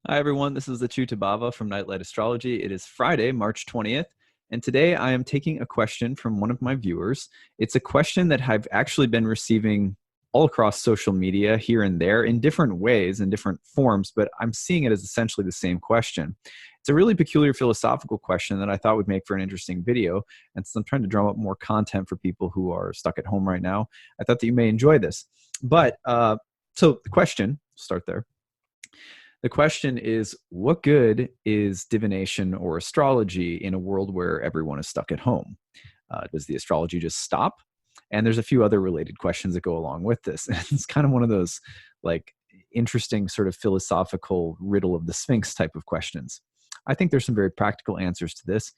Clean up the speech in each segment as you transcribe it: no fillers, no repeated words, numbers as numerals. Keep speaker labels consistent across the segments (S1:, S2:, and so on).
S1: Hi, everyone. This is the Chutabava from Nightlight Astrology. It is Friday, March 20th, and today I am taking a question from one of my viewers. It's a question that I've actually been receiving all across social media here and there in different ways, in different forms, but I'm seeing it as essentially the same question. It's a really peculiar philosophical question that I thought would make for an interesting video, and since I'm trying to drum up more content for people who are stuck at home right now, I thought that you may enjoy this. So the question, start there. The question is, what good is divination or astrology in a world where everyone is stuck at home? Does the astrology just stop? And there's a few other related questions that go along with this. It's kind of one of those like interesting sort of philosophical riddle of the Sphinx type of questions. I think there's some very practical answers to this,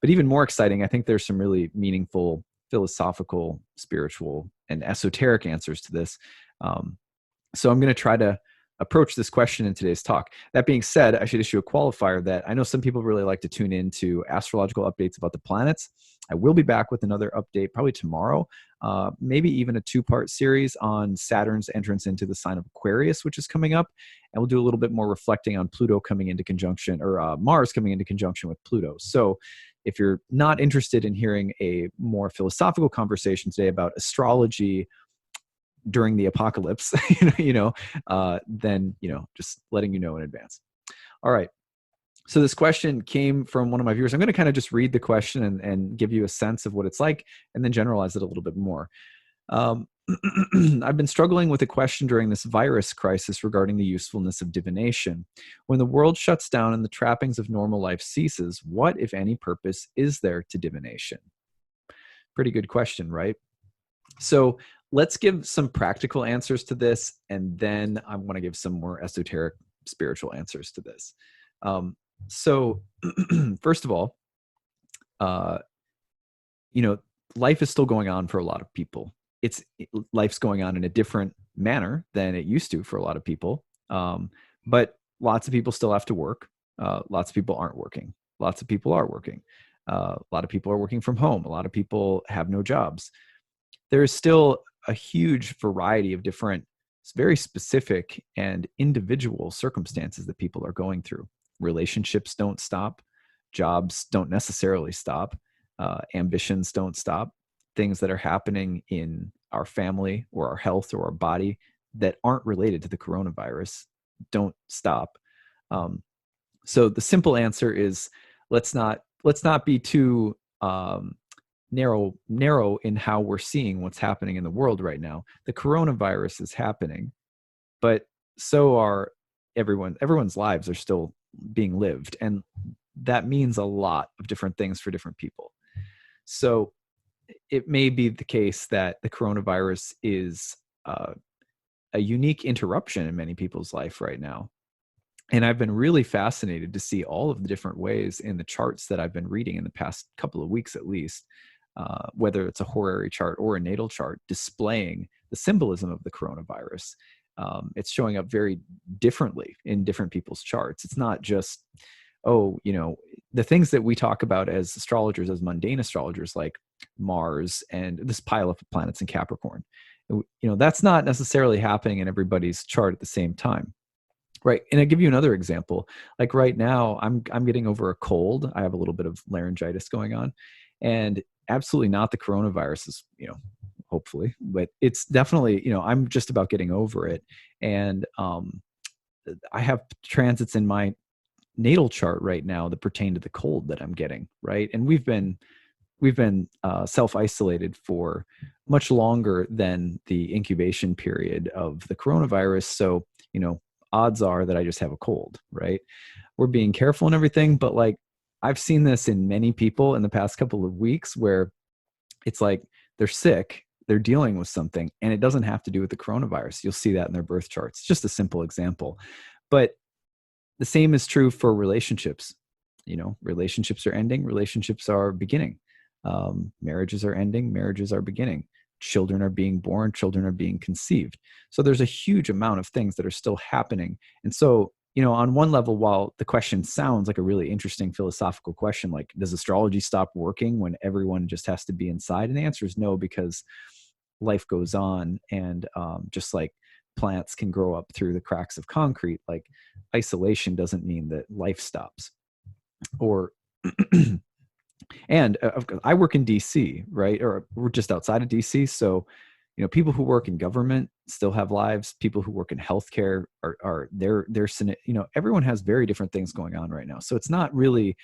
S1: but even more exciting, I think there's some really meaningful philosophical, spiritual, and esoteric answers to this. So I'm going to try to approach this question in today's talk. That being said, I should issue a qualifier that I know some people really like to tune into astrological updates about the planets. I will be back with another update probably tomorrow, maybe even a two-part series on Saturn's entrance into the sign of Aquarius, which is coming up. And we'll do a little bit more reflecting on Pluto coming into conjunction, or Mars coming into conjunction with Pluto. So if you're not interested in hearing a more philosophical conversation today about astrology during the apocalypse, then, just letting you know in advance. All right. So this question came from one of my viewers. I'm going to kind of just read the question and give you a sense of what it's like, and then generalize it a little bit more. I've been struggling with a question during this virus crisis regarding the usefulness of divination. When the world shuts down and the trappings of normal life ceases, what, if any, purpose is there to divination? Pretty good question, right? So let's give some practical answers to this, and then I want to give some more esoteric spiritual answers to this. So first of all, life is still going on for a lot of people. Life's going on in a different manner than it used to for a lot of people. But lots of people still have to work. Lots of people aren't working. Lots of people are working. A lot of people are working from home. A lot of people have no jobs. There is still a huge variety of different, very specific and individual circumstances that people are going through. Relationships don't stop. Jobs don't necessarily stop. Ambitions don't stop. Things that are happening in our family or our health or our body that aren't related to the coronavirus don't stop. So the simple answer is let's not be too narrow in how we're seeing what's happening in the world right now. The coronavirus is happening, but so are everyone's lives are still being lived. And that means a lot of different things for different people. So it may be the case that the coronavirus is a unique interruption in many people's life right now. And I've been really fascinated to see all of the different ways in the charts that I've been reading in the past couple of weeks, at least, whether it's a horary chart or a natal chart, displaying the symbolism of the coronavirus. It's showing up very differently in different people's charts. It's not just, the things that we talk about as astrologers, as mundane astrologers, like Mars and this pile of planets in Capricorn. That's not necessarily happening in everybody's chart at the same time. Right. And I'll give you another example. Like right now, I'm getting over a cold. I have a little bit of laryngitis going on, and absolutely not the coronavirus is, hopefully, but it's definitely, I'm just about getting over it. And I have transits in my natal chart right now that pertain to the cold that I'm getting. Right. And we've been self-isolated for much longer than the incubation period of the coronavirus. So, odds are that I just have a cold, right? We're being careful and everything, but like I've seen this in many people in the past couple of weeks where it's like they're sick, they're dealing with something, and it doesn't have to do with the coronavirus. You'll see that in their birth charts. It's just a simple example. But the same is true for relationships. Relationships are ending, relationships are beginning. Marriages are ending, marriages are beginning. Children are being born, children are being conceived. So there's a huge amount of things that are still happening. And so, on one level, while the question sounds like a really interesting philosophical question, like, does astrology stop working when everyone just has to be inside? And the answer is no, because life goes on. And just like plants can grow up through the cracks of concrete. Like, isolation doesn't mean that life stops. Or and I work in DC, right? Or we're just outside of DC. So, people who work in government still have lives. People who work in healthcare are everyone has very different things going on right now. So it's not really,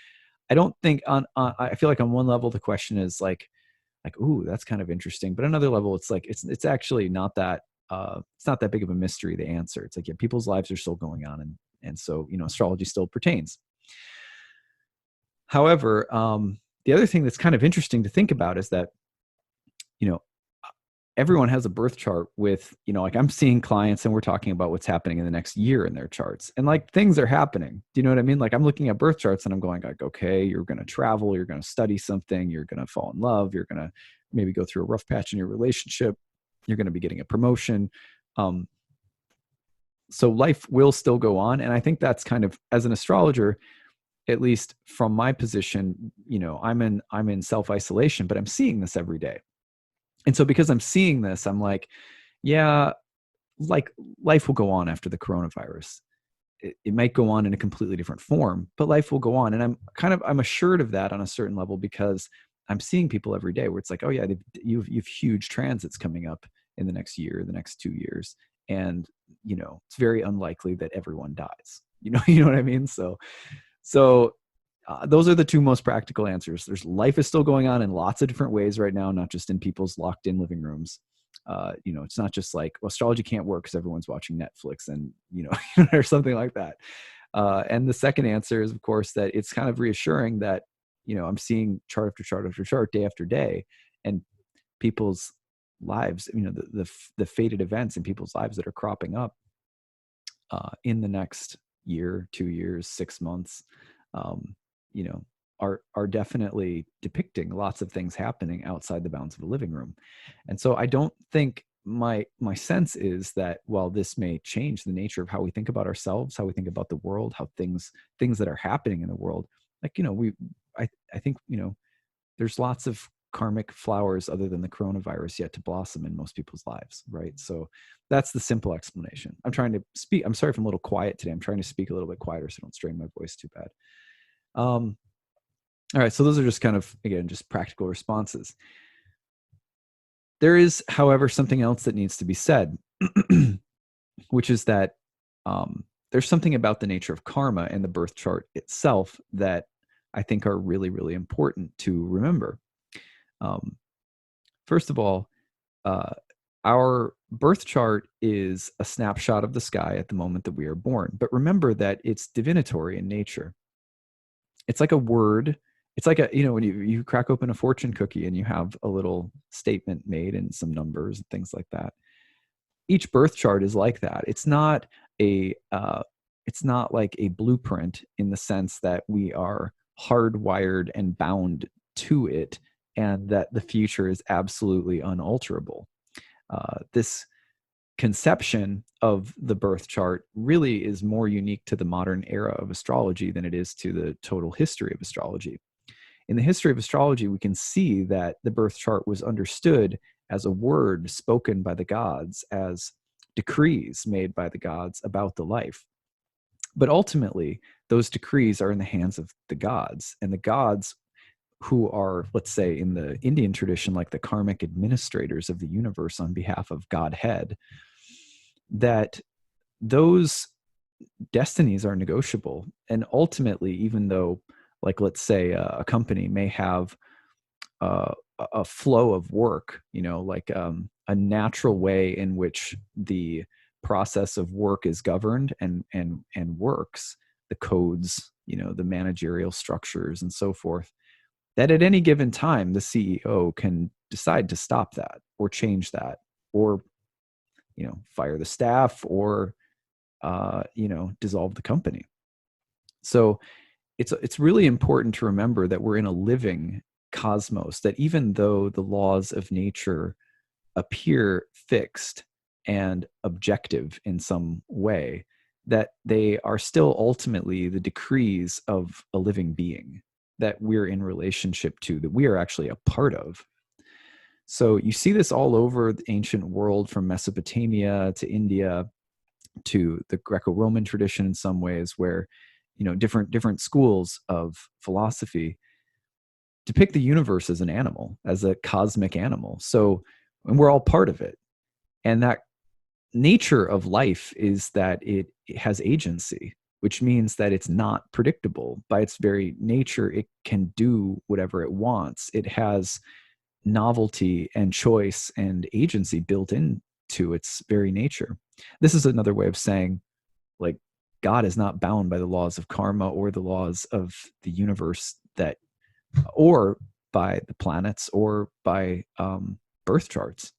S1: I don't think I feel like on one level, the question is like, ooh, that's kind of interesting. But another level, it's like, it's actually not that, it's not that big of a mystery, the answer. It's like, yeah, people's lives are still going on. And so, astrology still pertains. However, the other thing that's kind of interesting to think about is that, everyone has a birth chart with, like I'm seeing clients and we're talking about what's happening in the next year in their charts, and like things are happening. Do you know what I mean? Like I'm looking at birth charts and I'm going like, okay, you're going to travel, you're going to study something, you're going to fall in love, you're going to maybe go through a rough patch in your relationship, you're going to be getting a promotion. So life will still go on. And I think that's kind of, as an astrologer, at least from my position, I'm in self-isolation, but I'm seeing this every day. And so because I'm seeing this, I'm like, yeah, like life will go on after the coronavirus. It might go on in a completely different form, but life will go on. And I'm assured of that on a certain level, because I'm seeing people every day where it's like, oh yeah, you've huge transits coming up in the next year, the next 2 years. And, it's very unlikely that everyone dies, you know what I mean? So those are the two most practical answers. There's life is still going on in lots of different ways right now, not just in people's locked in living rooms. It's not just like, well, astrology can't work because everyone's watching Netflix and, or something like that. And the second answer is, of course, that it's kind of reassuring that, I'm seeing chart after chart after chart, day after day, and people's lives, the fated events in people's lives that are cropping up in the next year, 2 years, 6 months, are definitely depicting lots of things happening outside the bounds of a living room. And so I don't think my sense is that while this may change the nature of how we think about ourselves, how we think about the world, how things that are happening in the world, like, I think, there's lots of karmic flowers other than the coronavirus yet to blossom in most people's lives, right? So that's the simple explanation. I'm trying to speak. I'm sorry if I'm a little quiet today. I'm trying to speak a little bit quieter so I don't strain my voice too bad. All right, so those are just kind of, again, just practical responses. There is, however, something else that needs to be said, which is that there's something about the nature of karma and the birth chart itself that I think are really, really important to remember. First of all, our birth chart is a snapshot of the sky at the moment that we are born. But remember that it's divinatory in nature. It's like a word. It's like when you crack open a fortune cookie and you have a little statement made and some numbers and things like that. Each birth chart is like that. It's not like a blueprint in the sense that we are hardwired and bound to it, and that the future is absolutely unalterable. This conception of the birth chart really is more unique to the modern era of astrology than it is to the total history of astrology. In the history of astrology, we can see that the birth chart was understood as a word spoken by the gods, as decrees made by the gods about the life. But ultimately, those decrees are in the hands of the gods, and the gods, who are, let's say, in the Indian tradition, like the karmic administrators of the universe on behalf of Godhead, that those destinies are negotiable. And ultimately, even though, like, let's say a company may have a flow of work, like a natural way in which the process of work is governed and works, the codes, the managerial structures and so forth, that at any given time, the CEO can decide to stop that or change that, or, fire the staff, or, dissolve the company. So it's really important to remember that we're in a living cosmos, that even though the laws of nature appear fixed and objective in some way, that they are still ultimately the decrees of a living being that we're in relationship to, that we are actually a part of. So you see this all over the ancient world, from Mesopotamia to India to the Greco-Roman tradition in some ways, where different schools of philosophy depict the universe as an animal, as a cosmic animal. So, and we're all part of it. And that nature of life is that it has agency, which means that it's not predictable. By its very nature, it can do whatever it wants. It has novelty and choice and agency built into its very nature. This is another way of saying, like, God is not bound by the laws of karma or the laws of the universe, that, or by the planets, or by birth charts.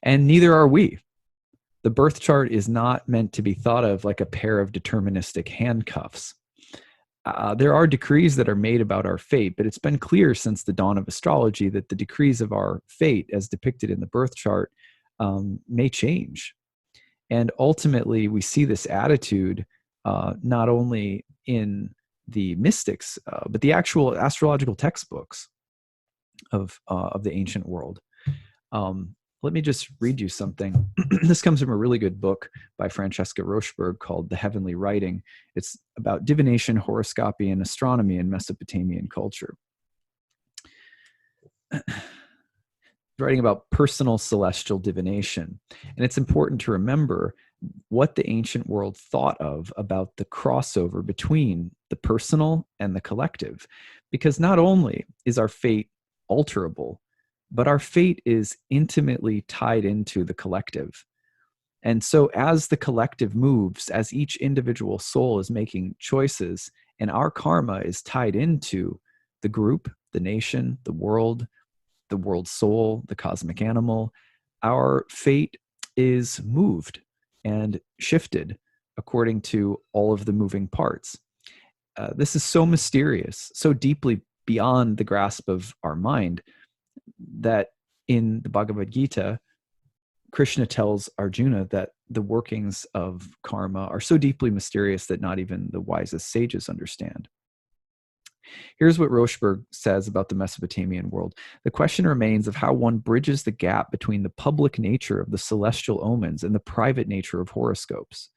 S1: And neither are we. The birth chart is not meant to be thought of like a pair of deterministic handcuffs. There are decrees that are made about our fate, but it's been clear since the dawn of astrology that the decrees of our fate, as depicted in the birth chart, may change. And ultimately, we see this attitude not only in the mystics, but the actual astrological textbooks of the ancient world. Let me just read you something. This comes from a really good book by Francesca Rochberg called The Heavenly Writing. It's about divination, horoscopy, and astronomy in Mesopotamian culture. Writing about personal celestial divination. And it's important to remember what the ancient world thought of about the crossover between the personal and the collective. Because not only is our fate alterable, but our fate is intimately tied into the collective. And so as the collective moves, as each individual soul is making choices, and our karma is tied into the group, the nation, the world soul, the cosmic animal, our fate is moved and shifted according to all of the moving parts. This is so mysterious, so deeply beyond the grasp of our mind, that in the Bhagavad Gita, Krishna tells Arjuna that the workings of karma are so deeply mysterious that not even the wisest sages understand. Here's what Rochberg says about the Mesopotamian world. The question remains of how one bridges the gap between the public nature of the celestial omens and the private nature of horoscopes.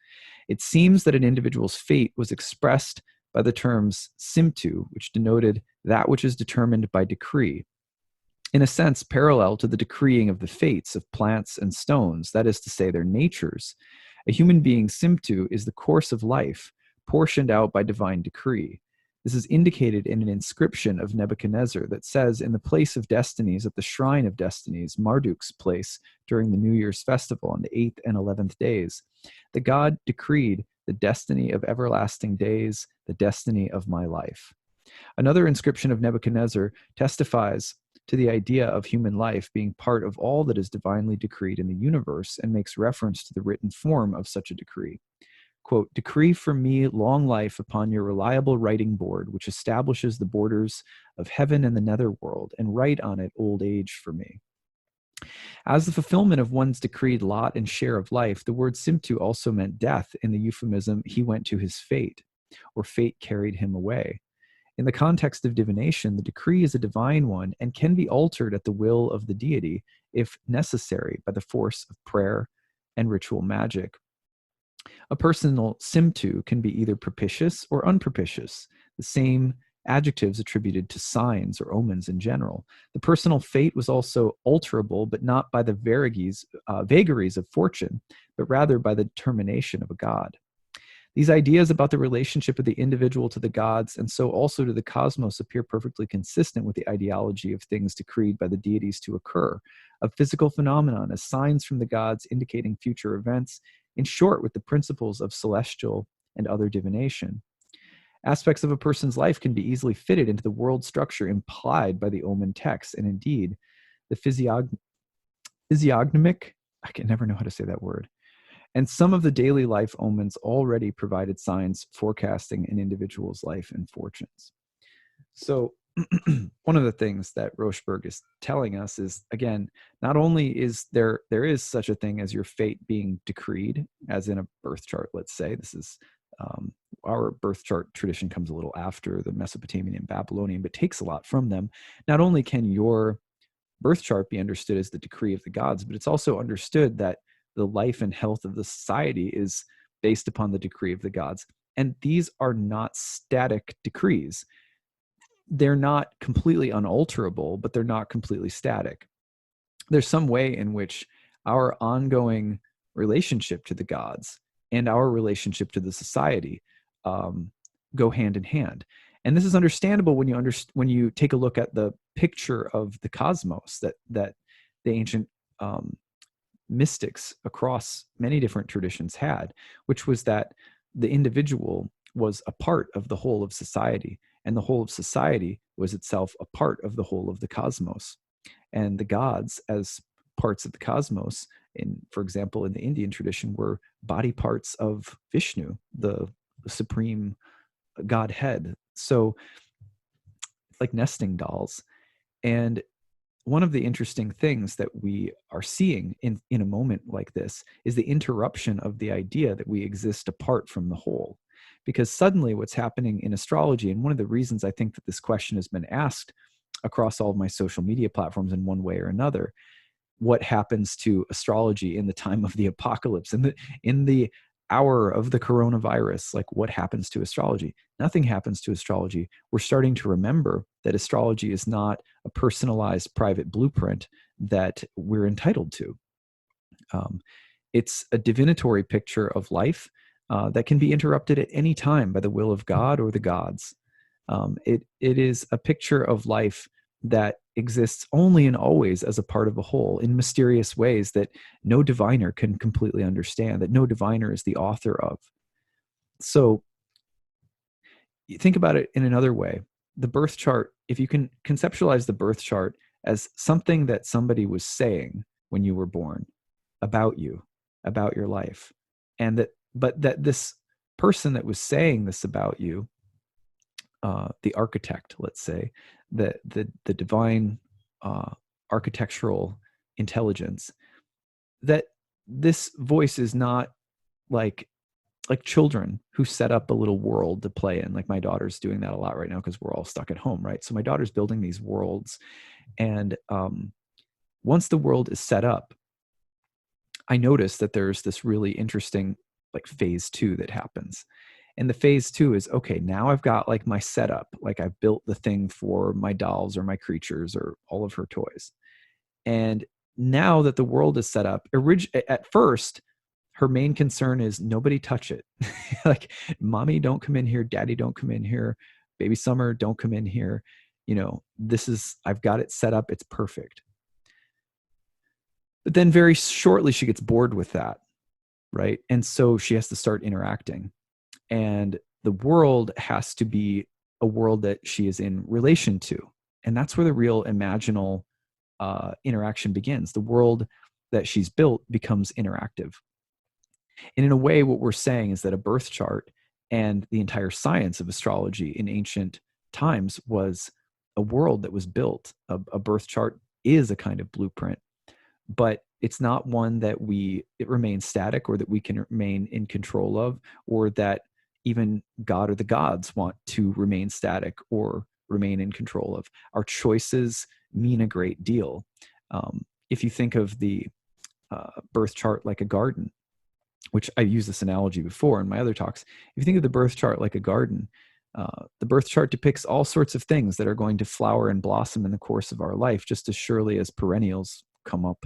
S1: It seems that an individual's fate was expressed by the terms simtu, which denoted that which is determined by decree, in a sense parallel to the decreeing of the fates of plants and stones, that is to say, their natures. A human being's simtu is the course of life, portioned out by divine decree. This is indicated in an inscription of Nebuchadnezzar that says, in the place of destinies, at the shrine of destinies, Marduk's place, during the New Year's festival on the 8th and 11th days, the god decreed the destiny of everlasting days, the destiny of my life. Another inscription of Nebuchadnezzar testifies to the idea of human life being part of all that is divinely decreed in the universe, and makes reference to the written form of such a decree. Quote, decree for me long life upon your reliable writing board, which establishes the borders of heaven and the netherworld, and write on it old age for me. As the fulfillment of one's decreed lot and share of life, the word simtu also meant death in the euphemism, he went to his fate, or fate carried him away. In the context of divination, the decree is a divine one and can be altered at the will of the deity, if necessary, by the force of prayer and ritual magic. A personal simtu can be either propitious or unpropitious, the same adjectives attributed to signs or omens in general. The personal fate was also alterable, but not by the vagaries of fortune, but rather by the determination of a god. These ideas about the relationship of the individual to the gods, and so also to the cosmos, appear perfectly consistent with the ideology of things decreed by the deities to occur, of physical phenomenon as signs from the gods indicating future events, in short, with the principles of celestial and other divination. Aspects of a person's life can be easily fitted into the world structure implied by the omen text, and indeed, the physiognomic, I can never know how to say that word, and some of the daily life omens already provided signs forecasting an individual's life and fortunes. So one of the things that Rochberg is telling us is, again, not only is there is such a thing as your fate being decreed, as in a birth chart, let's say. This is our birth chart tradition comes a little after the Mesopotamian and Babylonian, but takes a lot from them. Not only can your birth chart be understood as the decree of the gods, but it's also understood that the life and health of the society is based upon the decree of the gods. And these are not static decrees. They're not completely unalterable, but they're not completely static. There's some way in which our ongoing relationship to the gods and our relationship to the society go hand in hand. And this is understandable when you take a look at the picture of the cosmos that the ancient mystics across many different traditions had, which was that the individual was a part of the whole of society, and the whole of society was itself a part of the whole of the cosmos. And the gods, as parts of the cosmos, for example, in the Indian tradition, were body parts of Vishnu, the supreme godhead. So it's like nesting dolls. And one of the interesting things that we are seeing in a moment like this is the interruption of the idea that we exist apart from the whole. Because suddenly what's happening in astrology, and one of the reasons I think that this question has been asked across all of my social media platforms in one way or another, what happens to astrology in the time of the apocalypse, in the hour of the coronavirus? Like, what happens to astrology? Nothing happens to astrology. We're starting to remember that astrology is not a personalized private blueprint that we're entitled to. It's a divinatory picture of life that can be interrupted at any time by the will of God or the gods. It is a picture of life that exists only and always as a part of a whole in mysterious ways that no diviner can completely understand, that no diviner is the author of. So you think about it in another way. The birth chart, if you can conceptualize the birth chart as something that somebody was saying when you were born about you, about your life, and that this person that was saying this about you, the architect, let's say, the divine architectural intelligence, that this voice is not like children who set up a little world to play in. Like my daughter's doing that a lot right now because we're all stuck at home, right? So my daughter's building these worlds, and once the world is set up, I notice that there's this really interesting like phase 2 that happens. And the phase 2 is, okay, now I've got like my setup, like I've built the thing for my dolls or my creatures or all of her toys. And now that the world is set up, at first, her main concern is nobody touch it. Like, mommy, don't come in here. Daddy, don't come in here. Baby Summer, don't come in here. I've got it set up. It's perfect. But then very shortly, she gets bored with that, right? And so she has to start interacting. And the world has to be a world that she is in relation to. And that's where the real imaginal interaction begins. The world that she's built becomes interactive. And in a way, what we're saying is that a birth chart and the entire science of astrology in ancient times was a world that was built. A birth chart is a kind of blueprint, but it's not one that it remains static or that we can remain in control of, or that even God or the gods want to remain static or remain in control of. Our choices mean a great deal. If you think of the birth chart like a garden, which I've used this analogy before in my other talks, if you think of the birth chart like a garden, the birth chart depicts all sorts of things that are going to flower and blossom in the course of our life, just as surely as perennials come up,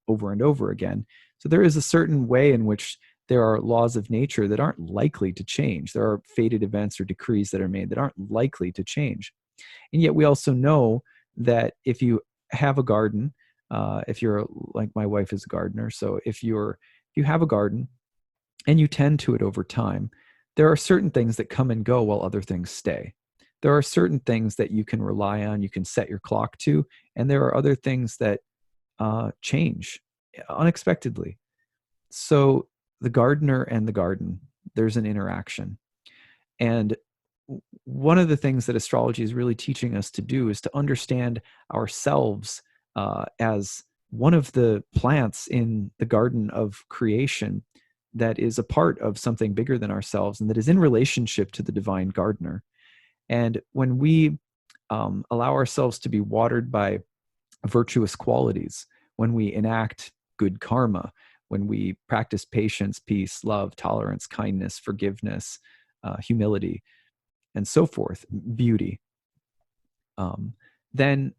S1: over and over again. So there is a certain way in which there are laws of nature that aren't likely to change. There are fated events or decrees that are made that aren't likely to change. And yet we also know that if you have a garden, if you're like my wife is a gardener, so if you have a garden and you tend to it over time, there are certain things that come and go while other things stay. There are certain things that you can rely on, you can set your clock to, and there are other things that change unexpectedly. So the gardener and the garden, there's an interaction. And one of the things that astrology is really teaching us to do is to understand ourselves as one of the plants in the garden of creation that is a part of something bigger than ourselves and that is in relationship to the divine gardener. And when we allow ourselves to be watered by virtuous qualities, when we enact good karma, when we practice patience, peace, love, tolerance, kindness, forgiveness, humility, and so forth, beauty, then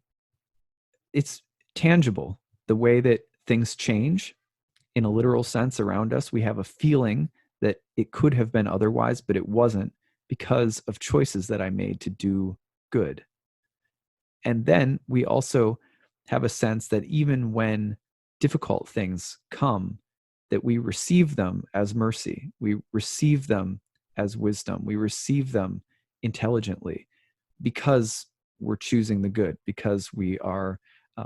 S1: it's tangible. The way that things change in a literal sense around us, we have a feeling that it could have been otherwise, but it wasn't, because of choices that I made to do good. And then we also have a sense that even when difficult things come, that we receive them as mercy. We receive them as wisdom. We receive them intelligently, because we're choosing the good, because we are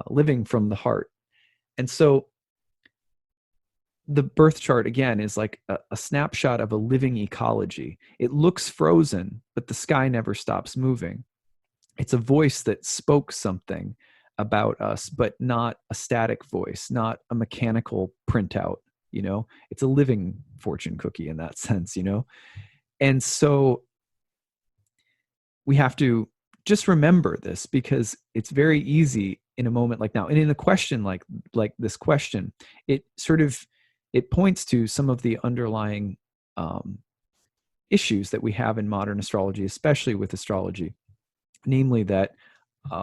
S1: living from the heart. And so the birth chart, again, is like a snapshot of a living ecology. It looks frozen, but the sky never stops moving. It's a voice that spoke something about us, but not a static voice, not a mechanical printout. It's a living fortune cookie in that sense. And so we have to just remember this, because it's very easy in a moment like now, and in a question like this question, it points to some of the underlying issues that we have in modern astrology, especially with astrology, namely that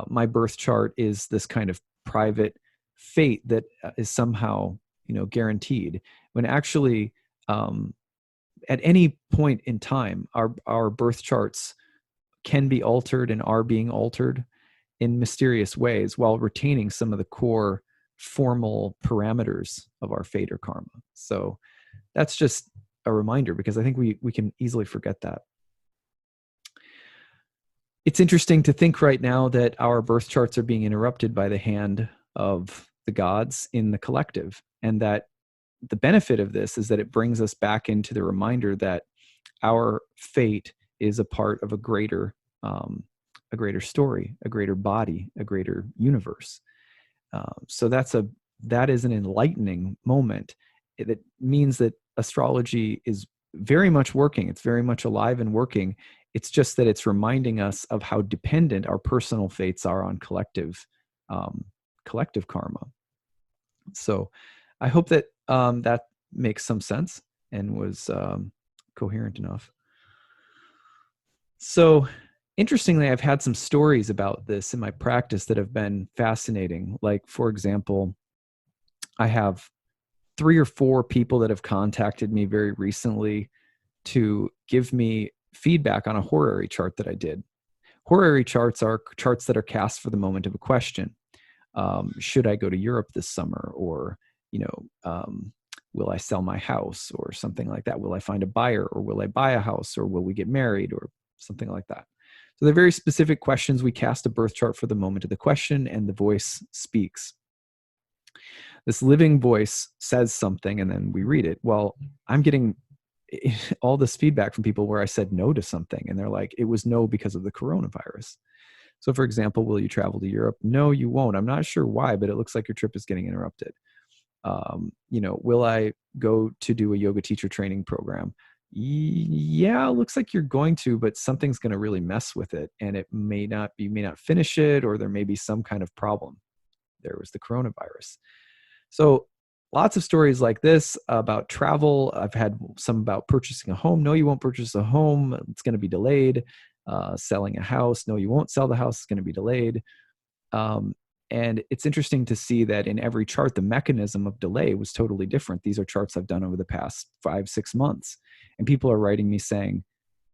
S1: my birth chart is this kind of private fate that is somehow guaranteed, when actually at any point in time our birth charts can be altered and are being altered in mysterious ways, while retaining some of the core formal parameters of our fate or karma. So that's just a reminder, because I think we can easily forget that. It's interesting to think right now that our birth charts are being interrupted by the hand of the gods in the collective, and that the benefit of this is that it brings us back into the reminder that our fate is a part of a greater story, a greater body, a greater universe. So that is an enlightening moment. It means that astrology is very much working. It's very much alive and working. It's just that it's reminding us of how dependent our personal fates are on collective karma. So I hope that that makes some sense and was coherent enough. So interestingly, I've had some stories about this in my practice that have been fascinating. Like, for example, I have 3 or 4 people that have contacted me very recently to give me feedback on a horary chart that I did. Horary charts are charts that are cast for the moment of a question. Should I go to Europe this summer? Or, will I sell my house, or something like that? Will I find a buyer, or will I buy a house, or will we get married, or something like that? So they're very specific questions. We cast a birth chart for the moment of the question, and the voice speaks. This living voice says something, and then we read it. Well, I'm getting all this feedback from people where I said no to something, and they're like, it was no because of the coronavirus. So for example, will you travel to Europe? No, you won't. I'm not sure why, but it looks like your trip is getting interrupted. Will I go to do a yoga teacher training program? Yeah, it looks like you're going to, but something's going to really mess with it, and you may not finish it, or there may be some kind of problem. There was the coronavirus. So lots of stories like this about travel. I've had some about purchasing a home. No, you won't purchase a home. It's going to be delayed. Selling a house. No, you won't sell the house. It's going to be delayed. And it's interesting to see that in every chart, the mechanism of delay was totally different. These are charts I've done over the past 5-6 months. And people are writing me saying,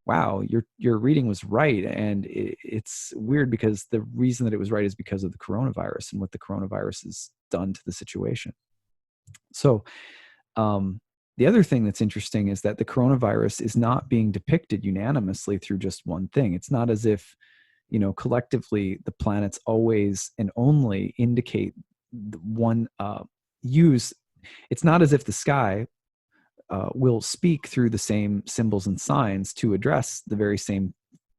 S1: wow, your reading was right. And it's weird because the reason that it was right is because of the coronavirus and what the coronavirus has done to the situation. So the other thing that's interesting is that the coronavirus is not being depicted unanimously through just one thing. It's not as if, collectively the planets always and only indicate one use. It's not as if the sky will speak through the same symbols and signs to address the very same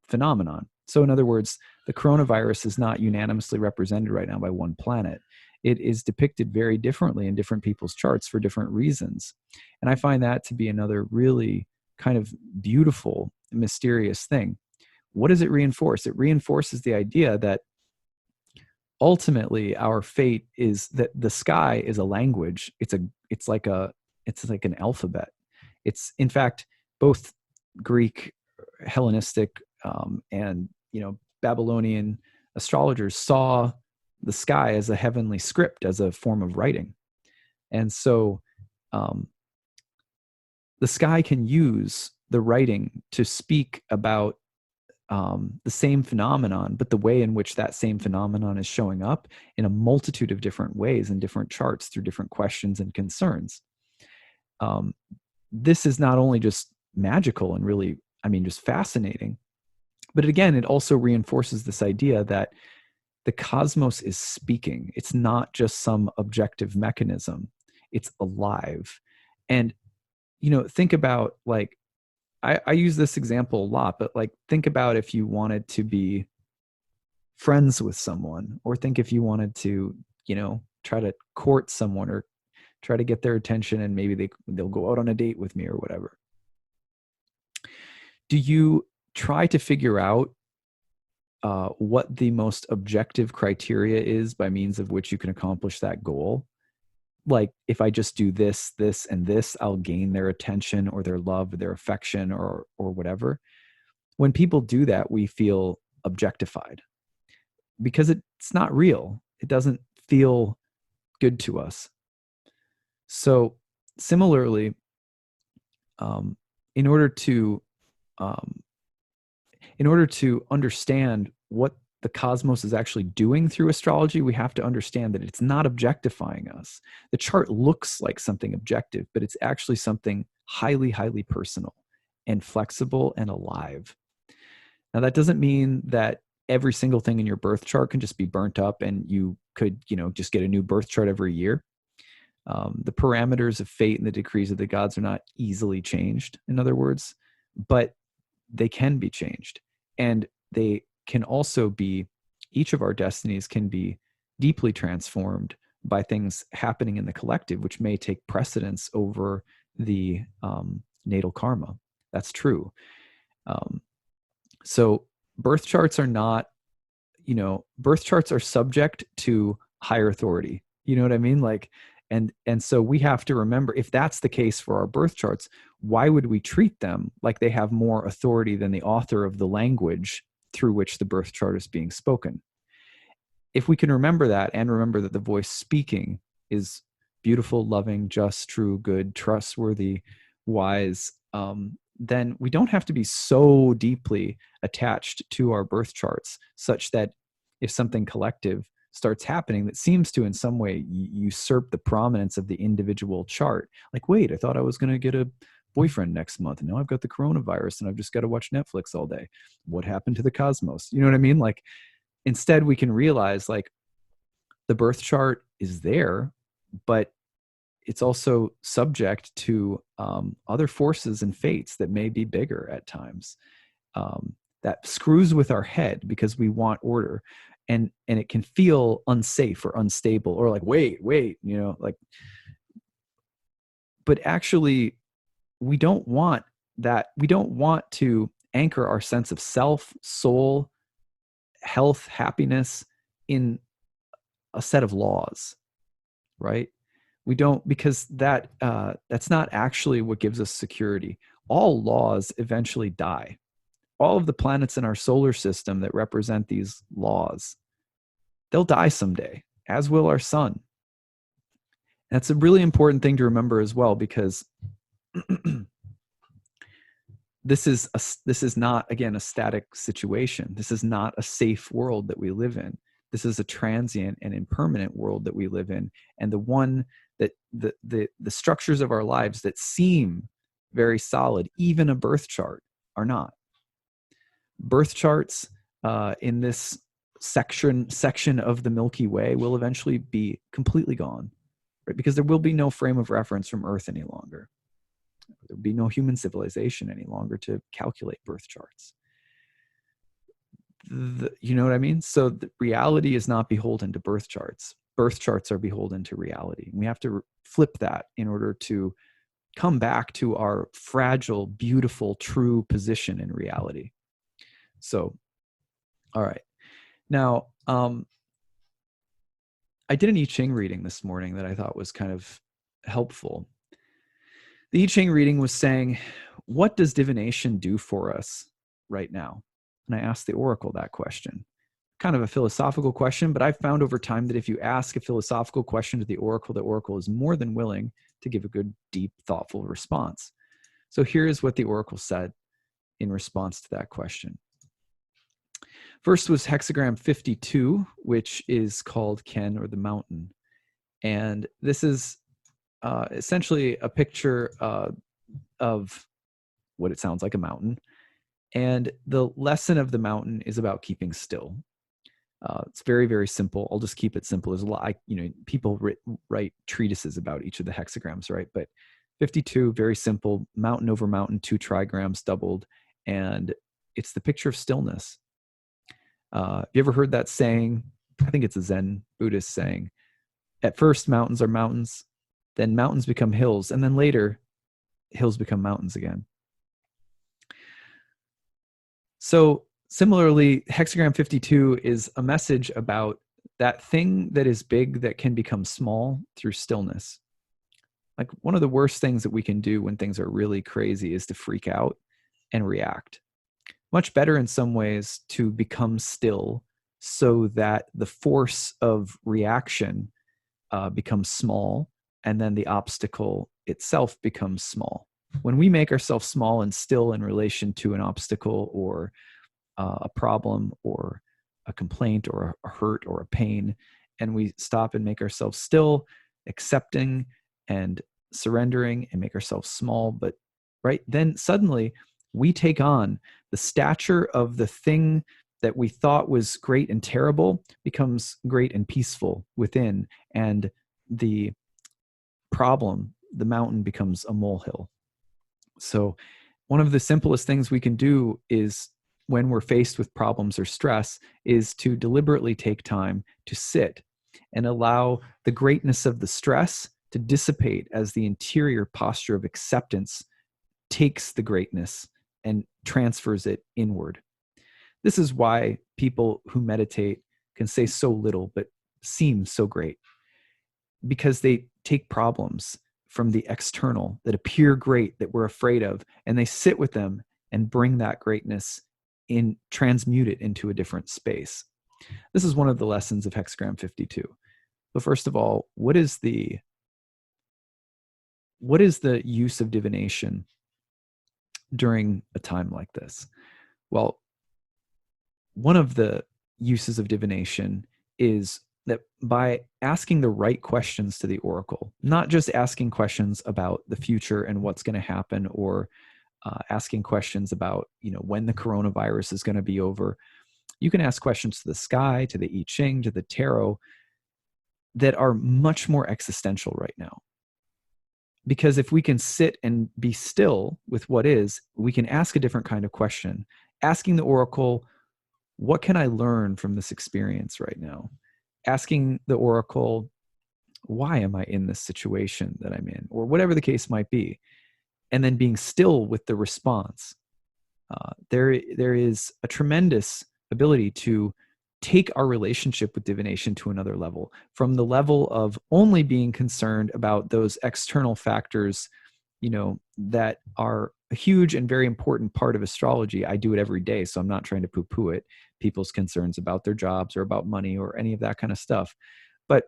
S1: phenomenon. So in other words, the coronavirus is not unanimously represented right now by one planet. It is depicted very differently in different people's charts for different reasons. And I find that to be another really kind of beautiful, mysterious thing. What does it reinforce? It reinforces the idea that ultimately our fate is that the sky is a language. It's like an alphabet. It's in fact both Greek, Hellenistic, and Babylonian astrologers saw the sky as a heavenly script, as a form of writing. And so the sky can use the writing to speak about the same phenomenon, but the way in which that same phenomenon is showing up in a multitude of different ways in different charts through different questions and concerns. This is not only just magical and really, just fascinating, but again, it also reinforces this idea that the cosmos is speaking. It's not just some objective mechanism. It's alive. And, think about, like, I use this example a lot, but like, think about if you wanted to be friends with someone, or think if you wanted to, try to court someone or try to get their attention, and maybe they'll go out on a date with me or whatever. Do you try to figure out what the most objective criteria is by means of which you can accomplish that goal? Like, if I just do this, this, and this, I'll gain their attention or their love or their affection or whatever. When people do that, we feel objectified because it's not real. It doesn't feel good to us. So similarly, in order to understand what the cosmos is actually doing through astrology, we have to understand that it's not objectifying us. The chart looks like something objective, but it's actually something highly, highly personal and flexible and alive. Now, that doesn't mean that every single thing in your birth chart can just be burnt up and you could, just get a new birth chart every year. The parameters of fate and the decrees of the gods are not easily changed, in other words, but they can be changed. And they can also be, each of our destinies can be deeply transformed by things happening in the collective, which may take precedence over the natal karma. That's true. So birth charts are not, birth charts are subject to higher authority. You know what I mean? Like, and so we have to remember, if that's the case for our birth charts, why would we treat them like they have more authority than the author of the language through which the birth chart is being spoken? If we can remember that, and remember that the voice speaking is beautiful, loving, just, true, good, trustworthy, wise, then we don't have to be so deeply attached to our birth charts, such that if something collective starts happening that seems to in some way usurp the prominence of the individual chart, like, wait, I thought I was going to get a boyfriend next month, and now I've got the coronavirus and I've just got to watch Netflix all day. What happened to the cosmos? You know what I mean? Like, instead we can realize, like, the birth chart is there, but it's also subject to other forces and fates that may be bigger at times, that screws with our head because we want order, and it can feel unsafe or unstable, or like, wait, like, but actually we don't want that. We don't want to anchor our sense of self, soul, health, happiness in a set of laws, right? We don't, because that's not actually what gives us security. All laws eventually die. All of the planets in our solar system that represent these laws, they'll die someday, as will our sun. That's a really important thing to remember as well, because this is not, again, a static situation. This is not a safe world that we live in. This is a transient and impermanent world that we live in, and the one that the structures of our lives that seem very solid, even a birth chart, are not. Birth charts in this section of the Milky Way will eventually be completely gone, right? Because there will be no frame of reference from Earth any longer. There will be no human civilization any longer to calculate birth charts. You know what I mean? So the reality is not beholden to birth charts. Birth charts are beholden to reality. We have to flip that in order to come back to our fragile, beautiful, true position in reality. So, all right. Now, I did an I Ching reading this morning that I thought was kind of helpful. The I Ching reading was saying, what does divination do for us right now? And I asked the oracle that question. Kind of a philosophical question, but I've found over time that if you ask a philosophical question to the oracle is more than willing to give a good, deep, thoughtful response. So here's what the oracle said in response to that question. First was hexagram 52, which is called Ken, or the mountain. And this is essentially a picture of what it sounds like, a mountain. And the lesson of the mountain is about keeping still. It's very, very simple. I'll just keep it simple. There's a lot, people write treatises about each of the hexagrams, right? But 52, very simple, mountain over mountain, 2 trigrams doubled. And it's the picture of stillness. Have you ever heard that saying? I think it's a Zen Buddhist saying. At first, mountains are mountains, then mountains become hills, and then later, hills become mountains again. So similarly, hexagram 52 is a message about that thing that is big that can become small through stillness. Like, one of the worst things that we can do when things are really crazy is to freak out and react. Much better in some ways to become still so that the force of reaction becomes small, and then the obstacle itself becomes small. When we make ourselves small and still in relation to an obstacle or a problem or a complaint or a hurt or a pain, and we stop and make ourselves still, accepting and surrendering and make ourselves small, but right then suddenly we take on the stature of the thing that we thought was great and terrible becomes great and peaceful within, and the problem, the mountain, becomes a molehill. So one of the simplest things we can do is, when we're faced with problems or stress, is to deliberately take time to sit and allow the greatness of the stress to dissipate as the interior posture of acceptance takes the greatness and transfers it inward. This is why people who meditate can say so little but seem so great, because they take problems from the external that appear great, that we're afraid of, and they sit with them and bring that greatness in, transmute it into a different space. This is one of the lessons of hexagram 52. But first of all, what is the use of divination during a time like this? Well, one of the uses of divination is that by asking the right questions to the oracle, not just asking questions about the future and what's going to happen, or asking questions about, when the coronavirus is going to be over. You can ask questions to the sky, to the I Ching, to the tarot, that are much more existential right now. Because if we can sit and be still with what is, we can ask a different kind of question. Asking the oracle, what can I learn from this experience right now? Asking the oracle, why am I in this situation that I'm in? Or whatever the case might be. And then being still with the response. There is a tremendous ability to take our relationship with divination to another level, from the level of only being concerned about those external factors, that are a huge and very important part of astrology. I do it every day, so I'm not trying to poo-poo it. People's concerns about their jobs or about money or any of that kind of stuff. But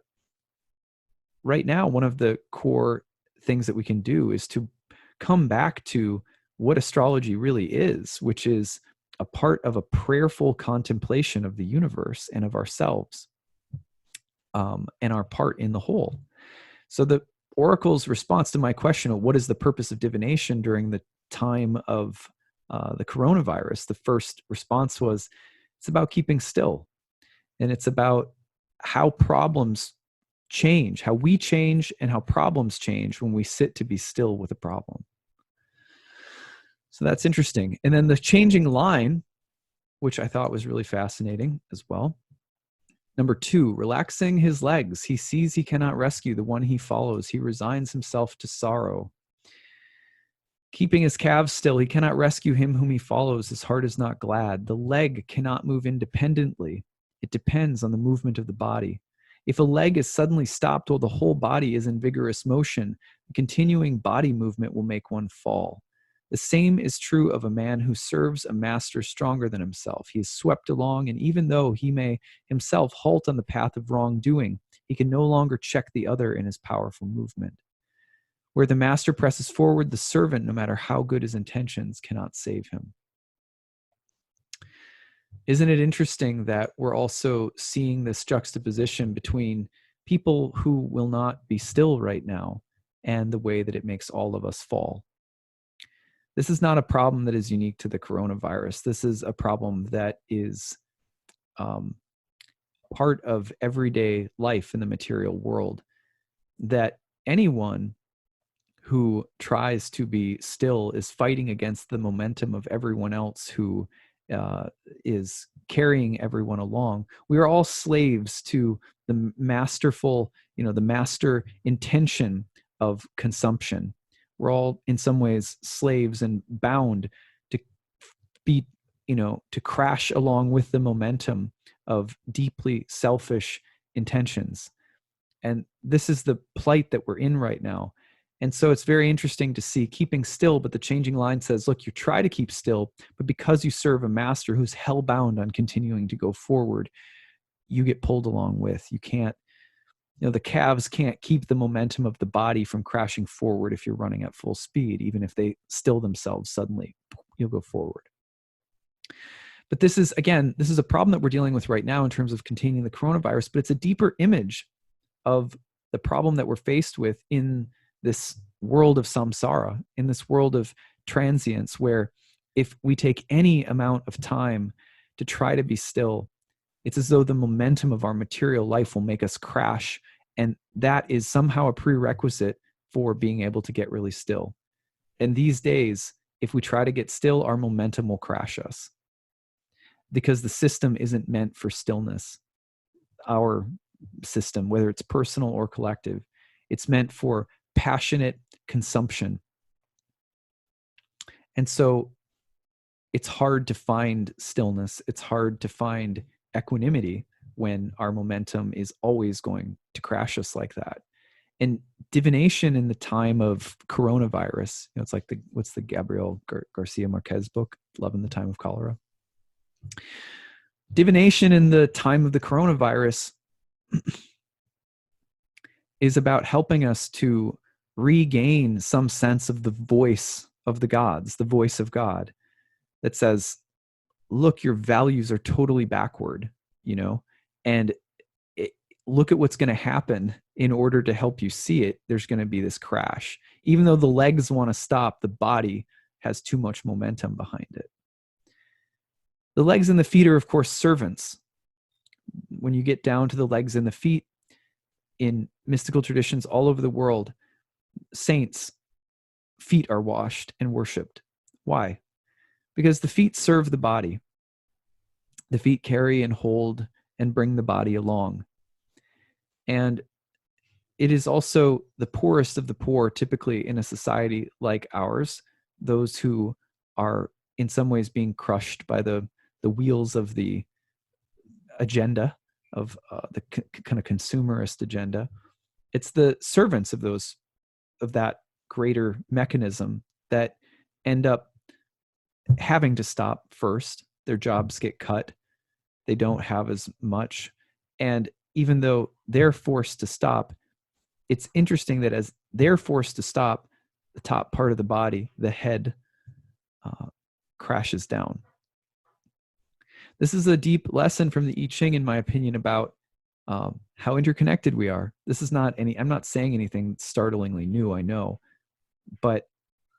S1: right now, one of the core things that we can do is to come back to what astrology really is, which is a part of a prayerful contemplation of the universe and of ourselves, and our part in the whole. So the oracle's response to my question of what is the purpose of divination during the time of the coronavirus, the first response was, it's about keeping still. And it's about how problems change, how we change, and how problems change when we sit to be still with a problem. So that's interesting. And then the changing line, which I thought was really fascinating as well. Number 2, relaxing his legs. He sees he cannot rescue the one he follows. He resigns himself to sorrow. Keeping his calves still, he cannot rescue him whom he follows. His heart is not glad. The leg cannot move independently. It depends on the movement of the body. If a leg is suddenly stopped while the whole body is in vigorous motion, the continuing body movement will make one fall. The same is true of a man who serves a master stronger than himself. He is swept along, and even though he may himself halt on the path of wrongdoing, he can no longer check the other in his powerful movement. Where the master presses forward, the servant, no matter how good his intentions, cannot save him. Isn't it interesting that we're also seeing this juxtaposition between people who will not be still right now and the way that it makes all of us fall? This is not a problem that is unique to the coronavirus. This is a problem that is part of everyday life in the material world, that anyone who tries to be still is fighting against the momentum of everyone else who is carrying everyone along. We are all slaves to the masterful, the master intention of consumption. We're all in some ways slaves and bound to be, to crash along with the momentum of deeply selfish intentions. And this is the plight that we're in right now. And so it's very interesting to see keeping still, but the changing line says, look, you try to keep still, but because you serve a master who's hell-bound on continuing to go forward, you get pulled along with. You can't, the calves can't keep the momentum of the body from crashing forward if you're running at full speed. Even if they still themselves suddenly, you'll go forward. But this is a problem that we're dealing with right now in terms of containing the coronavirus, but it's a deeper image of the problem that we're faced with in this world of samsara, in this world of transience, where if we take any amount of time to try to be still, it's as though the momentum of our material life will make us crash. And that is somehow a prerequisite for being able to get really still. And these days, if we try to get still, our momentum will crash us, because the system isn't meant for stillness. Our system, whether it's personal or collective, it's meant for passionate consumption. And so it's hard to find stillness. It's hard to find equanimity when our momentum is always going to crash us like that. And divination in the time of coronavirus, it's like what's the Gabriel Garcia Marquez book, Love in the Time of Cholera? Divination in the time of the coronavirus is about helping us to regain some sense of the voice of the gods, the voice of God that says, look, your values are totally backward, and look at what's going to happen in order to help you see it. There's going to be this crash. Even though the legs want to stop, the body has too much momentum behind it. The legs and the feet are, of course, servants. When you get down to the legs and the feet, in mystical traditions all over the world, saints' feet are washed and worshipped. Why? Because the feet serve the body. The feet carry and hold and bring the body along. And it is also the poorest of the poor, typically in a society like ours, those who are in some ways being crushed by the wheels of the agenda, of the kind of consumerist agenda. It's the servants of that greater mechanism that end up having to stop first. Their jobs get cut. They don't have as much. And even though they're forced to stop, it's interesting that as they're forced to stop, the top part of the body, the head, crashes down. This is a deep lesson from the I Ching, in my opinion, about how interconnected we are. This is I'm not saying anything startlingly new, I know, but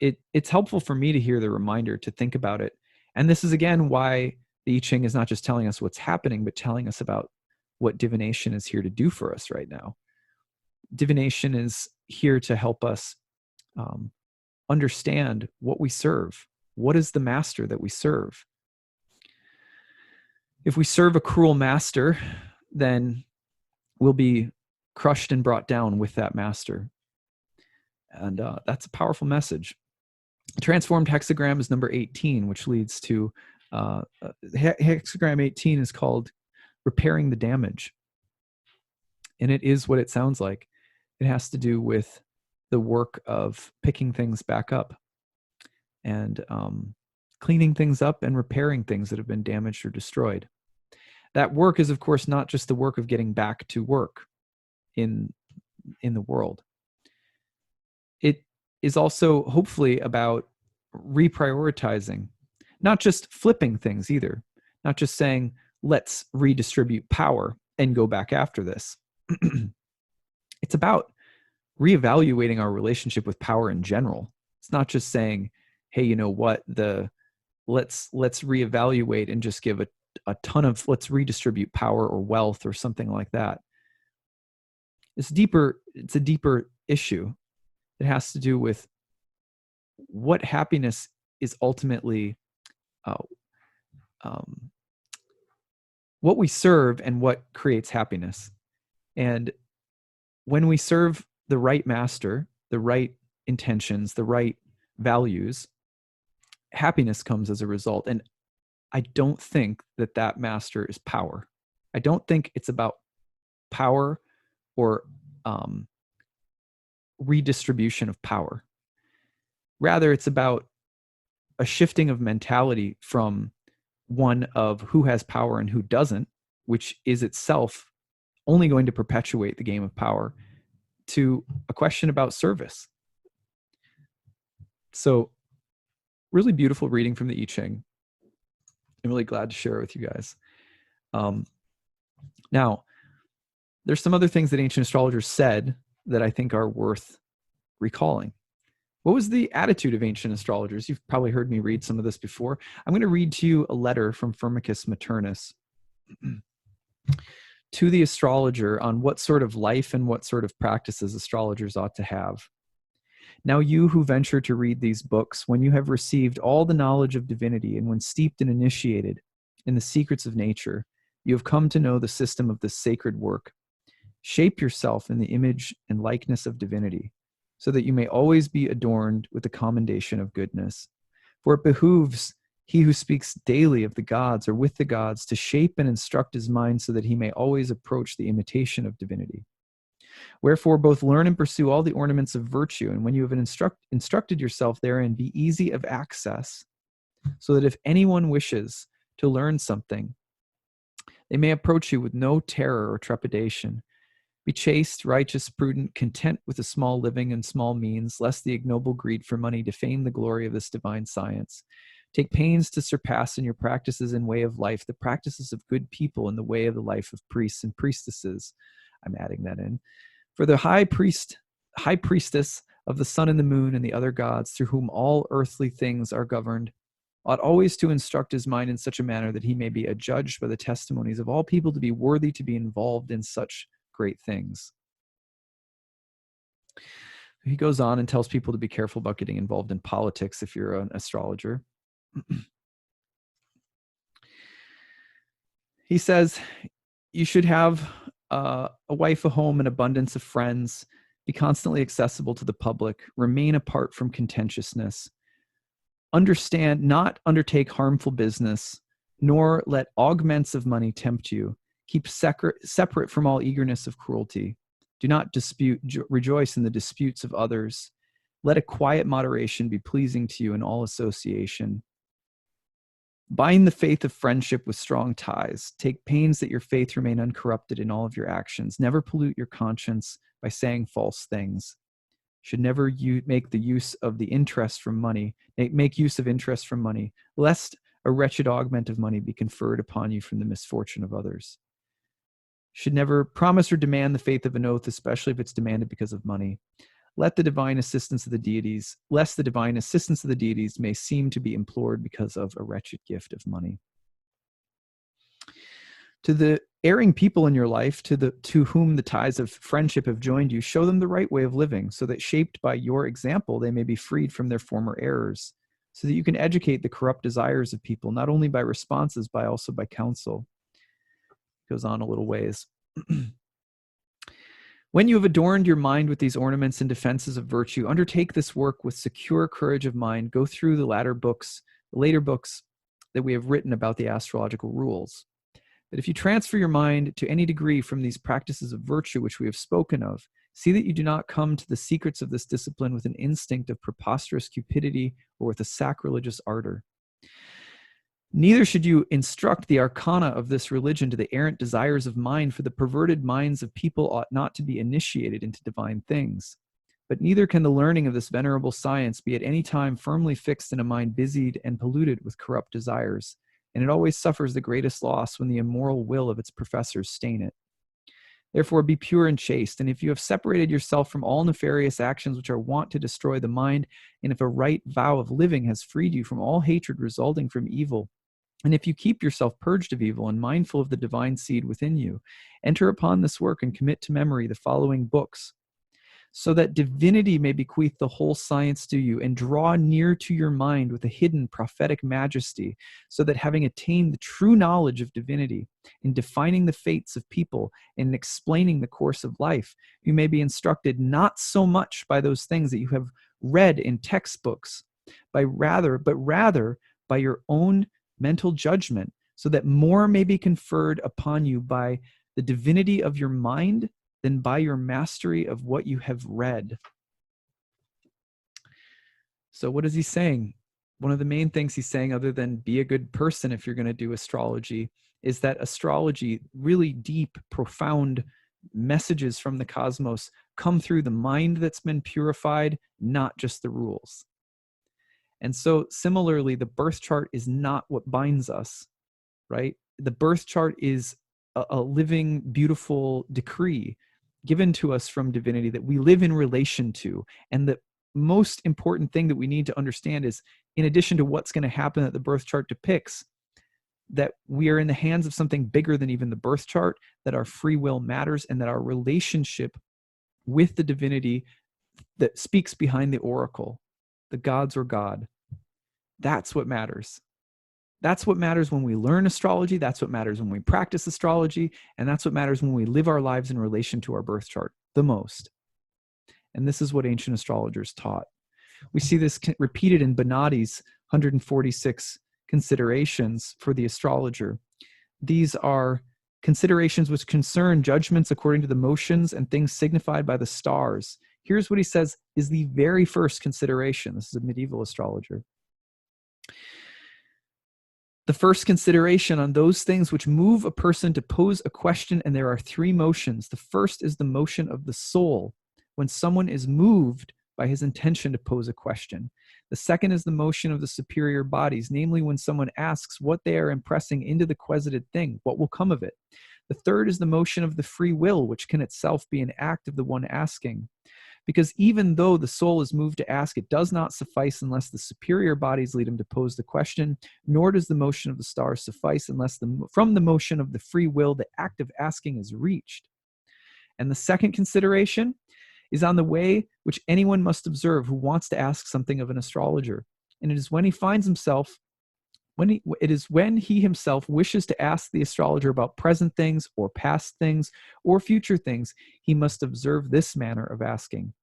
S1: it's helpful for me to hear the reminder to think about it. And this is, again, why the I Ching is not just telling us what's happening, but telling us about what divination is here to do for us right now. Divination is here to help us understand what we serve. What is the master that we serve? If we serve a cruel master, then we'll be crushed and brought down with that master. And that's a powerful message. Transformed hexagram is number 18, which leads to hexagram 18 is called repairing the damage. And it is what it sounds like. It has to do with the work of picking things back up and cleaning things up and repairing things that have been damaged or destroyed. That work is, of course, not just the work of getting back to work in the world. It is also hopefully about reprioritizing, not just flipping things either, not just saying, let's redistribute power and go back after this. It's about reevaluating our relationship with power in general. It's not just saying, hey, you know what, let's reevaluate and just give a ton of, let's redistribute power or wealth or something like that. It's a deeper issue. It has to do with what happiness is ultimately, what we serve and what creates happiness. And when we serve the right master, the right intentions, the right values, happiness comes as a result. And I don't think that master is power. I don't think it's about power or redistribution of power. Rather, it's about a shifting of mentality from one of who has power and who doesn't, which is itself only going to perpetuate the game of power, to a question about service. So, really beautiful reading from the I Ching. I'm really glad to share it with you guys. Now, there's some other things that ancient astrologers said that I think are worth recalling. What was the attitude of ancient astrologers? You've probably heard me read some of this before. I'm going to read to you a letter from Firmicus Maternus to the astrologer on what sort of life and what sort of practices astrologers ought to have. Now you who venture to read these books, when you have received all the knowledge of divinity and when steeped and initiated in the secrets of nature, you have come to know the system of this sacred work. Shape yourself in the image and likeness of divinity, so that you may always be adorned with the commendation of goodness. For it behooves he who speaks daily of the gods or with the gods to shape and instruct his mind so that he may always approach the imitation of divinity. Wherefore both learn and pursue all the ornaments of virtue, and when you have instructed yourself therein, be easy of access, so that if anyone wishes to learn something, they may approach you with no terror or trepidation. Be chaste, righteous, prudent, content with a small living and small means, lest the ignoble greed for money defame the glory of this divine science. Take pains to surpass in your practices and way of life the practices of good people in the way of the life of priests and priestesses. I'm adding that in. For the high priestess of the sun and the moon and the other gods, through whom all earthly things are governed, ought always to instruct his mind in such a manner that he may be adjudged by the testimonies of all people to be worthy to be involved in such great things. He goes on and tells people to be careful about getting involved in politics if you're an astrologer. He says you should have a wife, a home, an abundance of friends, be constantly accessible to the public, remain apart from contentiousness, understand, not undertake harmful business, nor let augments of money tempt you. Keep separate from all eagerness of cruelty. Do not rejoice in the disputes of others. Let a quiet moderation be pleasing to you in all association. Bind the faith of friendship with strong ties. Take pains that your faith remain uncorrupted in all of your actions. Never pollute your conscience by saying false things. Should never make the use of the interest from money. Make use of interest from money, lest a wretched augment of money be conferred upon you from the misfortune of others. Should never promise or demand the faith of an oath, especially if it's demanded because of money. Lest the divine assistance of the deities may seem to be implored because of a wretched gift of money. To the erring people in your life, to whom the ties of friendship have joined you, show them the right way of living, so that shaped by your example, they may be freed from their former errors, so that you can educate the corrupt desires of people, not only by responses, but also by counsel. Goes on a little ways. When you have adorned your mind with these ornaments and defenses of virtue, undertake this work with secure courage of mind. Go through the later books that we have written about the astrological rules. But if you transfer your mind to any degree from these practices of virtue which we have spoken of, see that you do not come to the secrets of this discipline with an instinct of preposterous cupidity or with a sacrilegious ardor. Neither should you instruct the arcana of this religion to the errant desires of mind, for the perverted minds of people ought not to be initiated into divine things. But neither can the learning of this venerable science be at any time firmly fixed in a mind busied and polluted with corrupt desires, and it always suffers the greatest loss when the immoral will of its professors stain it. Therefore, be pure and chaste, and if you have separated yourself from all nefarious actions which are wont to destroy the mind, and if a right vow of living has freed you from all hatred resulting from evil, and if you keep yourself purged of evil and mindful of the divine seed within you, enter upon this work and commit to memory the following books, so that divinity may bequeath the whole science to you and draw near to your mind with a hidden prophetic majesty, so that having attained the true knowledge of divinity, in defining the fates of people and in explaining the course of life, you may be instructed not so much by those things that you have read in textbooks, but rather by your own mental judgment, so that more may be conferred upon you by the divinity of your mind than by your mastery of what you have read. So what is he saying? One of the main things he's saying, other than be a good person if you're going to do astrology, is that astrology, really deep, profound messages from the cosmos, come through the mind that's been purified, not just the rules. And so similarly, the birth chart is not what binds us, right? The birth chart is a living, beautiful decree given to us from divinity that we live in relation to. And the most important thing that we need to understand is, in addition to what's going to happen that the birth chart depicts, that we are in the hands of something bigger than even the birth chart, that our free will matters, and that our relationship with the divinity that speaks behind the oracle, the gods or God, that's what matters. That's what matters when we learn astrology. That's what matters when we practice astrology. And that's what matters when we live our lives in relation to our birth chart the most. And this is what ancient astrologers taught. We see this repeated in Bonatti's 146 considerations for the astrologer. These are considerations which concern judgments according to the motions and things signified by the stars. Here's what he says is the very first consideration. This is a medieval astrologer. The first consideration on those things which move a person to pose a question, and there are three motions. The first is the motion of the soul, when someone is moved by his intention to pose a question. The second is the motion of the superior bodies, namely when someone asks what they are impressing into the quesited thing, what will come of it. The third is the motion of the free will, which can itself be an act of the one asking. Because even though the soul is moved to ask, it does not suffice unless the superior bodies lead him to pose the question, nor does the motion of the stars suffice unless from the motion of the free will, the act of asking is reached. And the second consideration is on the way which anyone must observe who wants to ask something of an astrologer. And it is when he finds himself, when he himself wishes to ask the astrologer about present things or past things or future things, he must observe this manner of asking.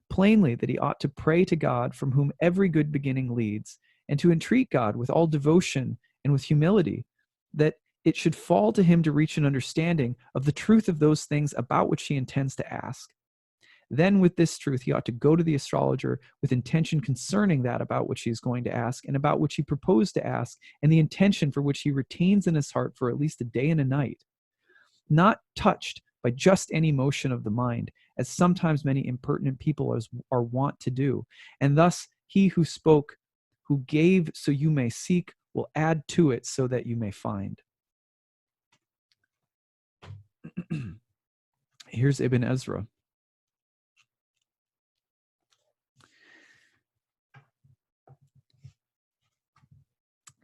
S1: Plainly, that he ought to pray to God, from whom every good beginning leads, and to entreat God with all devotion and with humility, that it should fall to him to reach an understanding of the truth of those things about which he intends to ask. Then with this truth, he ought to go to the astrologer with intention concerning that about which he is going to ask, and about which he proposed to ask, and the intention for which he retains in his heart for at least a day and a night, not touched by just any motion of the mind, as sometimes many impertinent people are wont to do. And thus he who spoke, who gave so you may seek, will add to it so that you may find. Here's Ibn Ezra.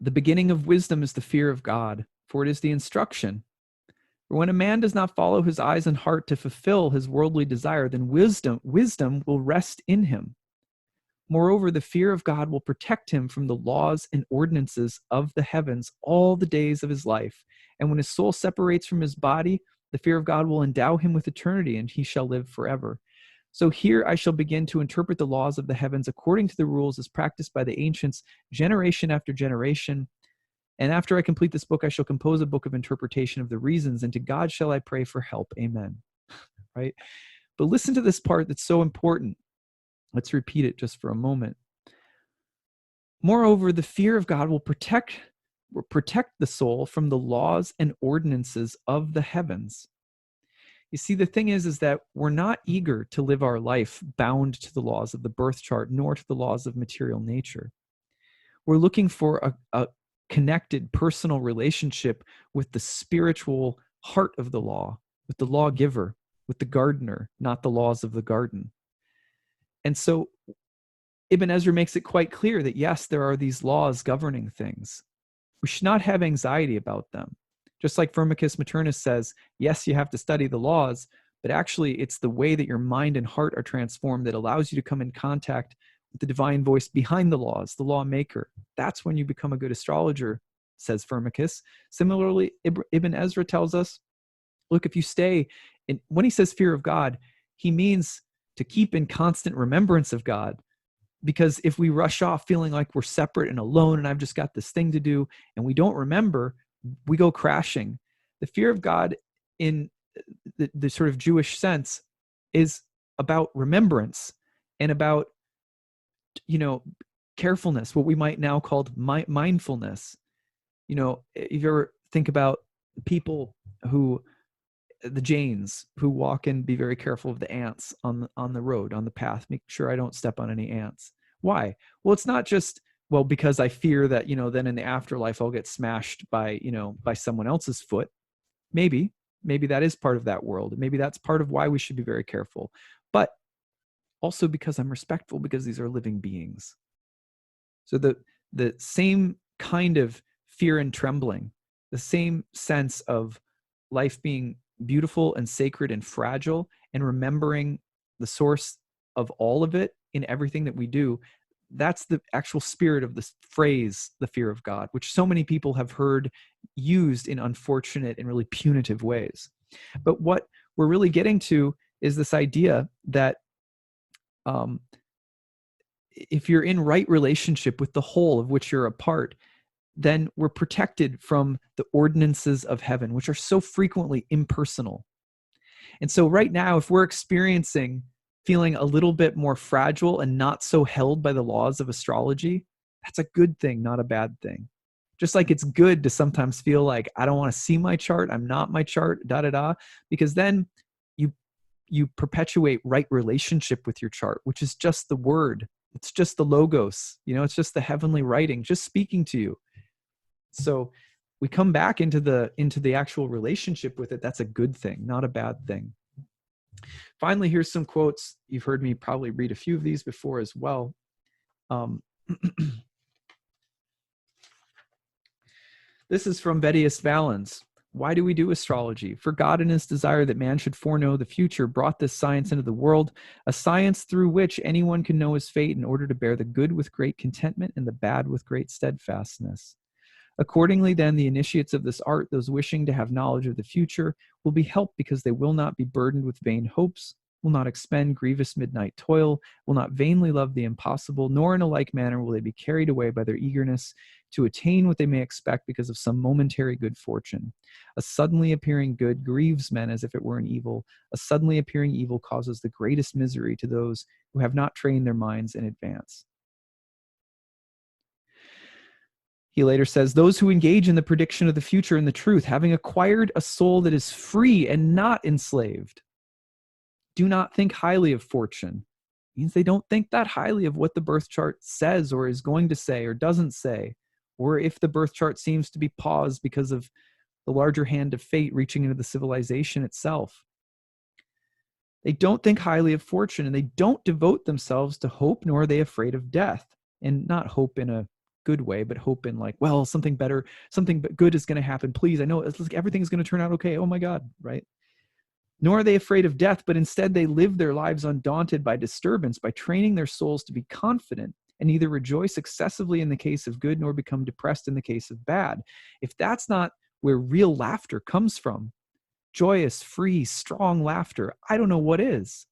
S1: The beginning of wisdom is the fear of God, for it is the instruction. For when a man does not follow his eyes and heart to fulfill his worldly desire, then wisdom will rest in him. Moreover, the fear of God will protect him from the laws and ordinances of the heavens all the days of his life. And when his soul separates from his body, the fear of God will endow him with eternity, and he shall live forever. So here I shall begin to interpret the laws of the heavens according to the rules as practiced by the ancients generation after generation, And after I complete this book, I shall compose a book of interpretation of the reasons, and to God shall I pray for help. Amen. Right? But listen to this part that's so important. Let's repeat it just for a moment. Moreover, the fear of God will protect the soul from the laws and ordinances of the heavens. You see, the thing is that we're not eager to live our life bound to the laws of the birth chart, nor to the laws of material nature. We're looking for a connected personal relationship with the spiritual heart of the law, with the lawgiver, with the gardener, not the laws of the garden. And so Ibn Ezra makes it quite clear that yes, there are these laws governing things. We should not have anxiety about them. Just like Firmicus Maternus says, yes, you have to study the laws, but actually it's the way that your mind and heart are transformed that allows you to come in contact with the divine voice behind the laws, the lawmaker. That's when you become a good astrologer, says Firmicus. Similarly, Ibn Ezra tells us, look, if you stay in, when he says fear of God, he means to keep in constant remembrance of God. Because if we rush off feeling like we're separate and alone and I've just got this thing to do and we don't remember, we go crashing. The fear of God in the sort of Jewish sense is about remembrance and about, carefulness, what we might now call mindfulness. If you ever think about people the Jains who walk and be very careful of the ants on the road, on the path, make sure I don't step on any ants. Why? Well, it's not just, because I fear that, then in the afterlife I'll get smashed by someone else's foot. Maybe that is part of that world. Maybe that's part of why we should be very careful. But also because I'm respectful, because these are living beings. So the same kind of fear and trembling, the same sense of life being beautiful and sacred and fragile, and remembering the source of all of it in everything that we do, that's the actual spirit of this phrase, the fear of God, which so many people have heard used in unfortunate and really punitive ways. But what we're really getting to is this idea that if you're in right relationship with the whole of which you're a part, then we're protected from the ordinances of heaven, which are so frequently impersonal. And so right now, if we're feeling a little bit more fragile and not so held by the laws of astrology, that's a good thing, not a bad thing. Just like it's good to sometimes feel like, I don't want to see my chart, I'm not my chart, because then you perpetuate right relationship with your chart, which is just the word. It's just the logos, it's just the heavenly writing, just speaking to you. So we come back into the actual relationship with it. That's a good thing, not a bad thing. Finally, here's some quotes. You've heard me probably read a few of these before as well. This is from Vettius Valens. Why do we do astrology? For God in his desire that man should foreknow the future brought this science into the world, a science through which anyone can know his fate in order to bear the good with great contentment and the bad with great steadfastness. Accordingly, then, the initiates of this art, those wishing to have knowledge of the future, will be helped because they will not be burdened with vain hopes, will not expend grievous midnight toil, will not vainly love the impossible, nor in a like manner will they be carried away by their eagerness to attain what they may expect because of some momentary good fortune. A suddenly appearing good grieves men as if it were an evil. A suddenly appearing evil causes the greatest misery to those who have not trained their minds in advance. He later says, those who engage in the prediction of the future and the truth, having acquired a soul that is free and not enslaved, do not think highly of fortune. It means they don't think that highly of what the birth chart says or is going to say or doesn't say, or if the birth chart seems to be paused because of the larger hand of fate reaching into the civilization itself. They don't think highly of fortune, and they don't devote themselves to hope, nor are they afraid of death. And not hope in a good way, but hope in like, well, something better, something good is going to happen. Please, I know everything's going to turn out okay. Oh my God, right? Nor are they afraid of death, but instead they live their lives undaunted by disturbance, by training their souls to be confident and neither rejoice excessively in the case of good nor become depressed in the case of bad. If that's not where real laughter comes from, joyous, free, strong laughter, I don't know what is.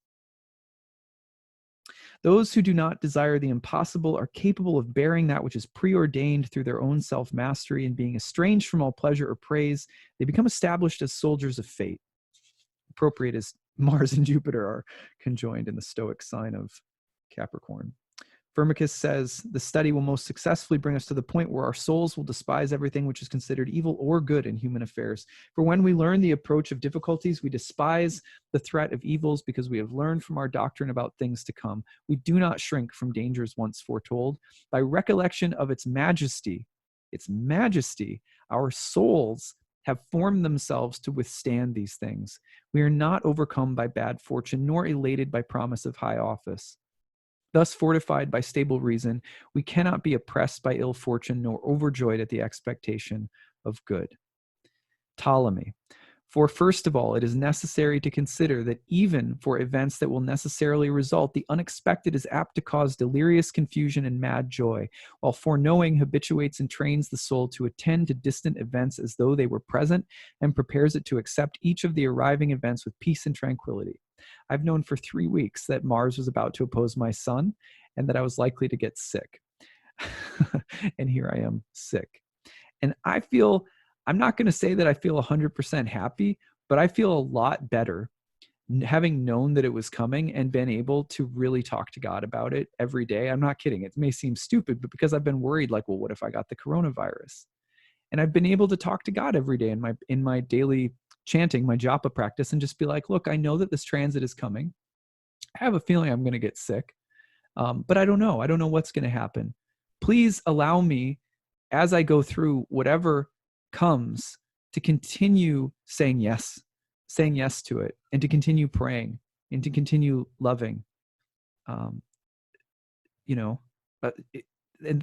S1: Those who do not desire the impossible are capable of bearing that which is preordained through their own self-mastery, and being estranged from all pleasure or praise, they become established as soldiers of fate. Appropriate as Mars and Jupiter are conjoined in the Stoic sign of Capricorn. Firmicus says, the study will most successfully bring us to the point where our souls will despise everything which is considered evil or good in human affairs. For when we learn the approach of difficulties, we despise the threat of evils because we have learned from our doctrine about things to come. We do not shrink from dangers once foretold. By recollection of its majesty, our souls have formed themselves to withstand these things. We are not overcome by bad fortune, nor elated by promise of high office. Thus fortified by stable reason, we cannot be oppressed by ill fortune, nor overjoyed at the expectation of good. Ptolemy. For first of all, it is necessary to consider that even for events that will necessarily result, the unexpected is apt to cause delirious confusion and mad joy, while foreknowing habituates and trains the soul to attend to distant events as though they were present, and prepares it to accept each of the arriving events with peace and tranquility. I've known for 3 weeks that Mars was about to oppose my sun, and that I was likely to get sick. And here I am, sick. And I'm not going to say that I feel 100% happy, but I feel a lot better having known that it was coming and been able to really talk to God about it every day. I'm not kidding. It may seem stupid, but because I've been worried, like, well, what if I got the coronavirus? And I've been able to talk to God every day in my daily chanting, my japa practice, and just be like, look, I know that this transit is coming. I have a feeling I'm going to get sick, but I don't know. I don't know what's going to happen. Please allow me, as I go through whatever comes, to continue saying yes to it, and to continue praying, and to continue loving. And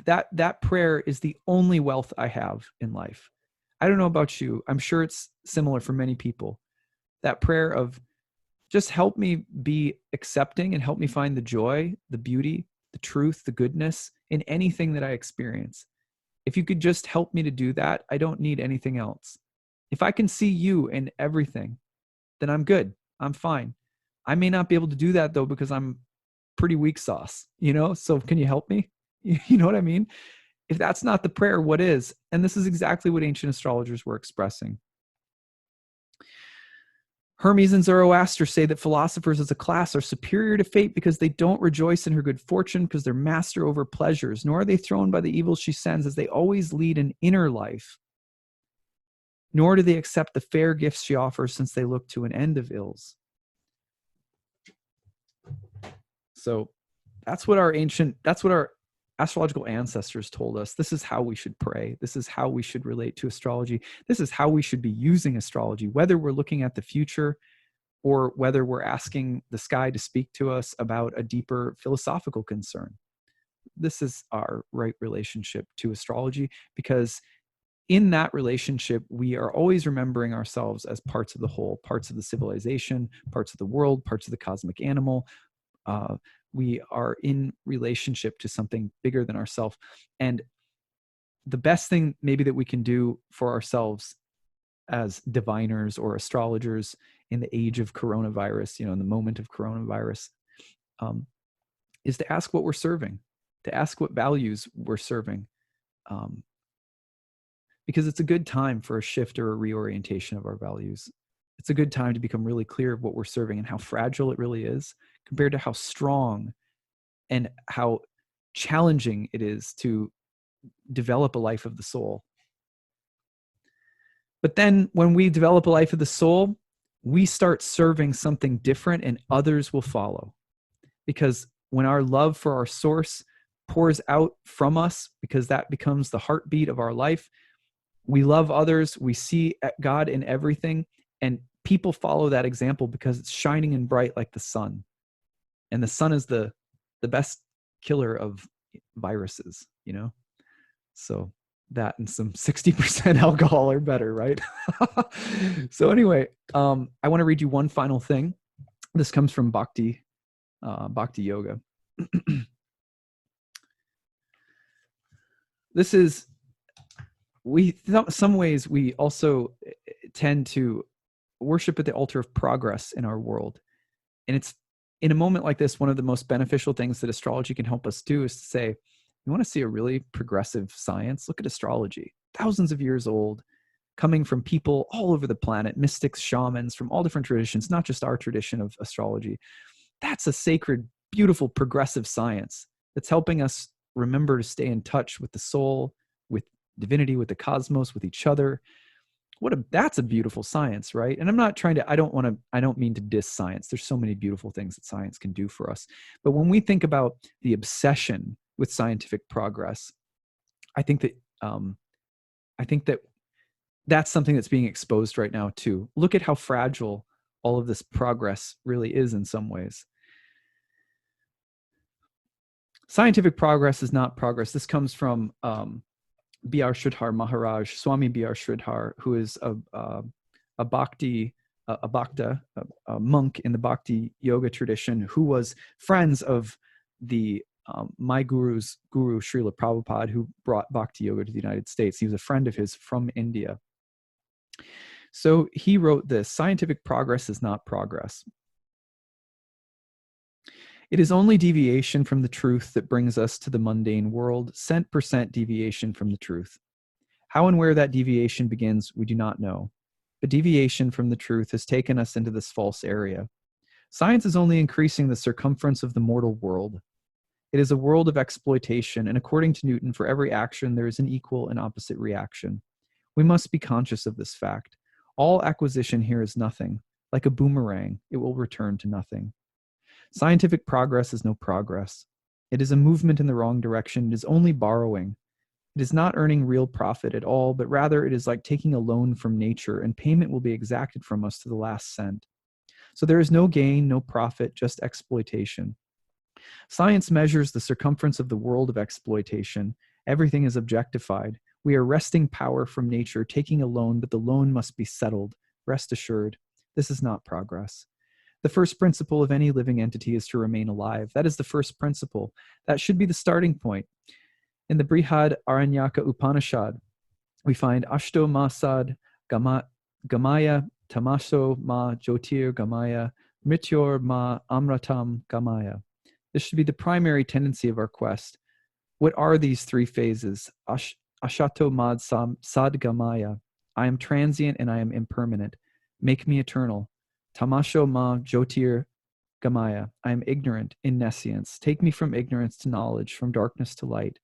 S1: that prayer is the only wealth I have in life. I don't know about you. I'm sure it's similar for many people. That prayer of just help me be accepting, and help me find the joy, the beauty, the truth, the goodness in anything that I experience. If you could just help me to do that, I don't need anything else. If I can see you in everything, then I'm good. I'm fine. I may not be able to do that though, because I'm pretty weak sauce, so can you help me? You know what I mean? If that's not the prayer, what is? And this is exactly what ancient astrologers were expressing. Hermes and Zoroaster say that philosophers as a class are superior to fate because they don't rejoice in her good fortune, because they're master over pleasures, nor are they thrown by the evils she sends, as they always lead an inner life. Nor do they accept the fair gifts she offers, since they look to an end of ills. So that's what our astrological ancestors told us. This is how we should pray. This is how we should relate to astrology. This is how we should be using astrology, whether we're looking at the future or whether we're asking the sky to speak to us about a deeper philosophical concern. This is our right relationship to astrology, because in that relationship, we are always remembering ourselves as parts of the whole, parts of the civilization, parts of the world, parts of the cosmic animal. We are in relationship to something bigger than ourselves. And the best thing maybe that we can do for ourselves as diviners or astrologers in the age of coronavirus, in the moment of coronavirus, is to ask what we're serving, to ask what values we're serving. Because it's a good time for a shift or a reorientation of our values. It's a good time to become really clear of what we're serving and how fragile it really is compared to how strong and how challenging it is to develop a life of the soul. But then when we develop a life of the soul, we start serving something different, and others will follow. Because when our love for our source pours out from us, because that becomes the heartbeat of our life, we love others, we see God in everything, and people follow that example because it's shining and bright like the sun. And the sun is the best killer of viruses, So that and some 60% alcohol are better, right? So anyway, I want to read you one final thing. This comes from Bhakti Yoga. This is, some ways we also tend to worship at the altar of progress in our world. And it's in a moment like this, one of the most beneficial things that astrology can help us do is to say, you want to see a really progressive science? Look at astrology. Thousands of years old, coming from people all over the planet, mystics, shamans from all different traditions, not just our tradition of astrology. That's a sacred, beautiful, progressive science that's helping us remember to stay in touch with the soul, with divinity, with the cosmos, with each other. That's a beautiful science, right? And I'm not trying to, I don't mean to diss science. There's so many beautiful things that science can do for us. But when we think about the obsession with scientific progress, I think that that's something that's being exposed right now too. Look at how fragile all of this progress really is in some ways. Scientific progress is not progress. This comes from B.R. Sridhar Maharaj, Swami B.R. Sridhar, who is a Bhakti, a Bhakta, a monk in the Bhakti yoga tradition, who was friends of my guru's guru, Srila Prabhupada, who brought Bhakti yoga to the United States. He was a friend of his from India. So he wrote this: scientific progress is not progress. It is only deviation from the truth that brings us to the mundane world, cent% deviation from the truth. How and where that deviation begins, we do not know. But deviation from the truth has taken us into this false area. Science is only increasing the circumference of the mortal world. It is a world of exploitation, and according to Newton, for every action there is an equal and opposite reaction. We must be conscious of this fact. All acquisition here is nothing. Like a boomerang, it will return to nothing. Scientific progress is no progress. It is a movement in the wrong direction. It is only borrowing. It is not earning real profit at all, but rather it is like taking a loan from nature, and payment will be exacted from us to the last cent. So there is no gain, no profit, just exploitation. Science measures the circumference of the world of exploitation. Everything is objectified. We are wresting power from nature, taking a loan, but the loan must be settled. Rest assured, this is not progress. The first principle of any living entity is to remain alive. That is the first principle. That should be the starting point. In the Brihad Aranyaka Upanishad, we find Ashto Masad Gamaya Tamaso Ma Jyotir Gamaya Mrityor Ma Amratam Gamaya. This should be the primary tendency of our quest. What are these three phases? Ashato Mad Sad Gamaya. I am transient and I am impermanent. Make me eternal. Tamasho Ma Jyotir Gamaya. I am ignorant in nescience. Take me from ignorance to knowledge, from darkness to light.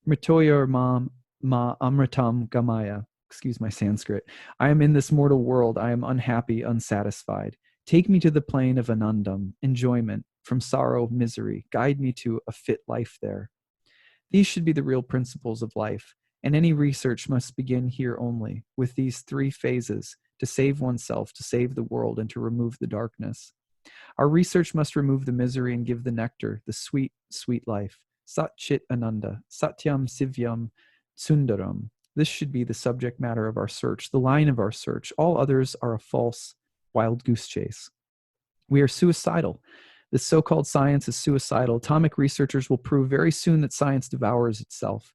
S1: Mritoyor Ma Amritam Gamaya. Excuse my Sanskrit. I am in this mortal world. I am unhappy, unsatisfied. Take me to the plane of Anandam, enjoyment, from sorrow, misery. Guide me to a fit life there. These should be the real principles of life, and any research must begin here only, with these three phases: to save oneself, to save the world, and to remove the darkness. Our research must remove the misery and give the nectar, the sweet, sweet life. Sat Chit Ananda, Satyam Sivyam Sundaram. This should be the subject matter of our search, the line of our search. All others are a false wild goose chase. We are suicidal. This so-called science is suicidal. Atomic researchers will prove very soon that science devours itself.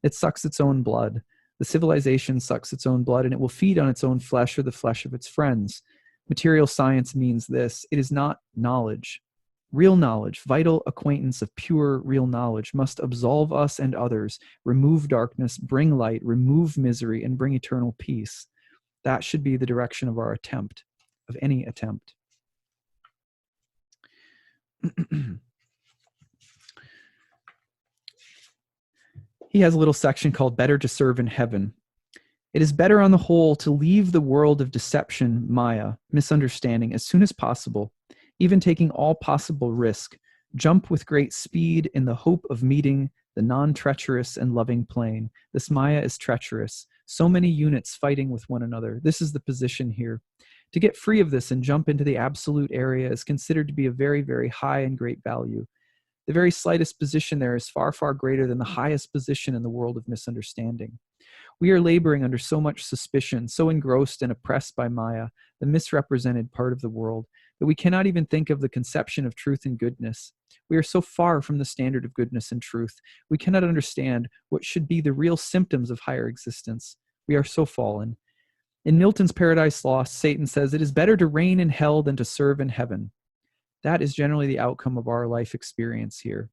S1: It sucks its own blood. The civilization sucks its own blood, and it will feed on its own flesh or the flesh of its friends. Material science means this: it is not knowledge. Real knowledge, vital acquaintance of pure, real knowledge must absolve us and others, remove darkness, bring light, remove misery, and bring eternal peace. That should be the direction of our attempt, of any attempt. He has a little section called Better to Serve in Heaven. It is better on the whole to leave the world of deception, Maya, misunderstanding, as soon as possible, even taking all possible risk. Jump with great speed in the hope of meeting the non-treacherous and loving plane. This Maya is treacherous. So many units fighting with one another. This is the position here. To get free of this and jump into the absolute area is considered to be a very, very high and great value. The very slightest position there is far, far greater than the highest position in the world of misunderstanding. We are laboring under so much suspicion, so engrossed and oppressed by Maya, the misrepresented part of the world, that we cannot even think of the conception of truth and goodness. We are so far from the standard of goodness and truth. We cannot understand what should be the real symptoms of higher existence. We are so fallen. In Milton's Paradise Lost, Satan says, "It is better to reign in hell than to serve in heaven." That is generally the outcome of our life experience here.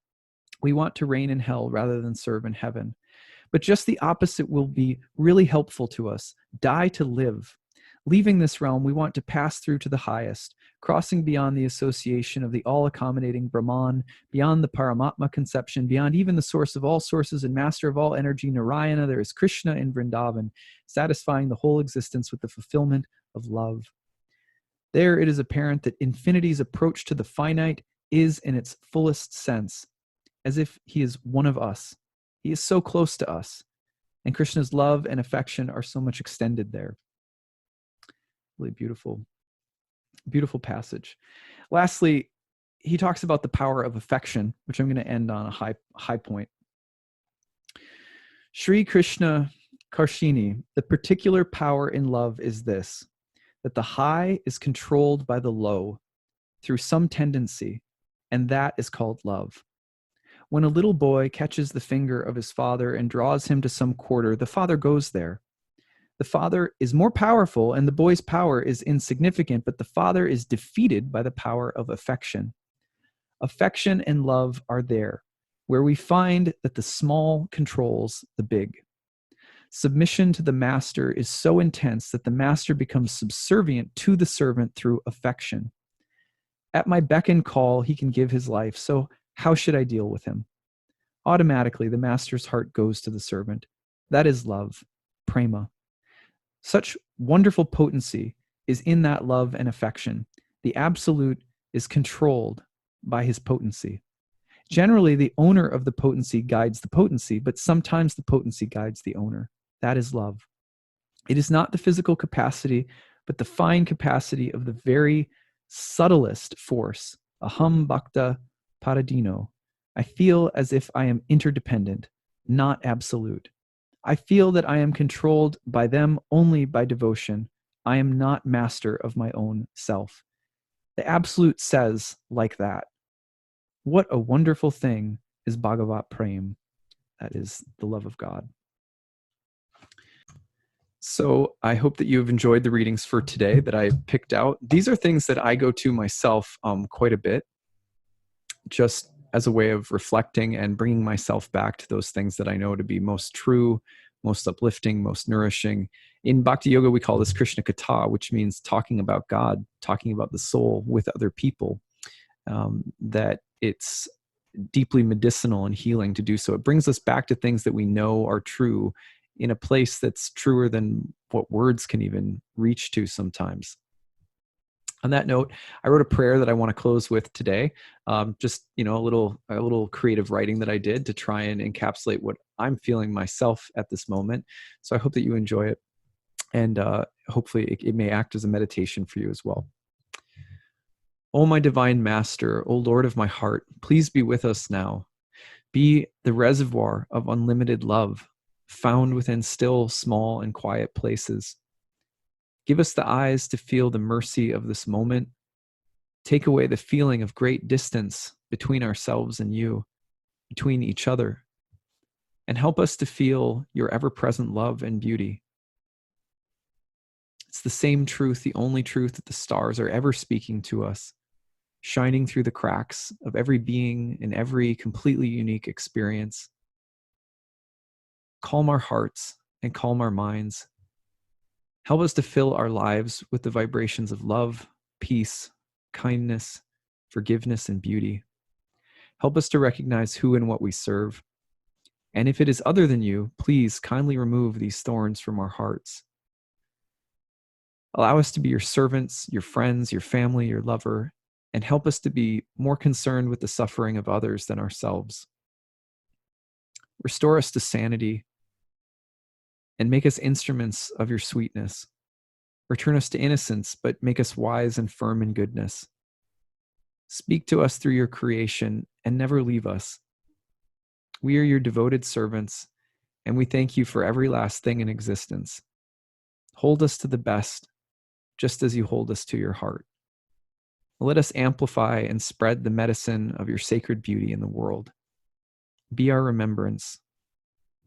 S1: We want to reign in hell rather than serve in heaven. But just the opposite will be really helpful to us. Die to live. Leaving this realm, we want to pass through to the highest, crossing beyond the association of the all-accommodating Brahman, beyond the Paramatma conception, beyond even the source of all sources and master of all energy, Narayana. There is Krishna in Vrindavan, satisfying the whole existence with the fulfillment of love. There it is apparent that infinity's approach to the finite is in its fullest sense, as if he is one of us. He is so close to us, and Krishna's love and affection are so much extended there. Really beautiful, beautiful passage. Lastly, he talks about the power of affection, which I'm going to end on a high point. Sri Krishna Karshini, the particular power in love is this, that the high is controlled by the low through some tendency, and that is called love. When a little boy catches the finger of his father and draws him to some quarter, the father goes there. The father is more powerful and the boy's power is insignificant, but the father is defeated by the power of affection. Affection and love are there, where we find that the small controls the big. Submission to the master is so intense that the master becomes subservient to the servant through affection. At my beck and call, he can give his life, so how should I deal with him? Automatically, the master's heart goes to the servant. That is love, prema. Such wonderful potency is in that love and affection. The absolute is controlled by his potency. Generally, the owner of the potency guides the potency, but sometimes the potency guides the owner. That is love. It is not the physical capacity, but the fine capacity of the very subtlest force, aham bhakta paradino. I feel as if I am interdependent, not absolute. I feel that I am controlled by them only by devotion. I am not master of my own self. The Absolute says like that. What a wonderful thing is Bhagavat Prem. That is the love of God. So I hope that you have enjoyed the readings for today that I picked out. These are things that I go to myself quite a bit, just as a way of reflecting and bringing myself back to those things that I know to be most true, most uplifting, most nourishing. In Bhakti Yoga, we call this Krishna Katha, which means talking about God, talking about the soul with other people, that it's deeply medicinal and healing to do so. It brings us back to things that we know are true in a place that's truer than what words can even reach to sometimes. On that note, I wrote a prayer that I want to close with today. Just, a little creative writing that I did to try and encapsulate what I'm feeling myself at this moment. So I hope that you enjoy it, and hopefully it may act as a meditation for you as well. O my divine master, O Lord of my heart, please be with us now. Be the reservoir of unlimited love, found within still, small, and quiet places. Give us the eyes to feel the mercy of this moment. Take away the feeling of great distance between ourselves and you, between each other, and help us to feel your ever-present love and beauty. It's the same truth, the only truth that the stars are ever speaking to us, shining through the cracks of every being in every completely unique experience. Calm our hearts and calm our minds. Help us to fill our lives with the vibrations of love, peace, kindness, forgiveness, and beauty. Help us to recognize who and what we serve. And if it is other than you, please kindly remove these thorns from our hearts. Allow us to be your servants, your friends, your family, your lover, and help us to be more concerned with the suffering of others than ourselves. Restore us to sanity and make us instruments of your sweetness. Return us to innocence, but make us wise and firm in goodness. Speak to us through your creation and never leave us. We are your devoted servants, and we thank you for every last thing in existence. Hold us to the best, just as you hold us to your heart. Let us amplify and spread the medicine of your sacred beauty in the world. Be our remembrance.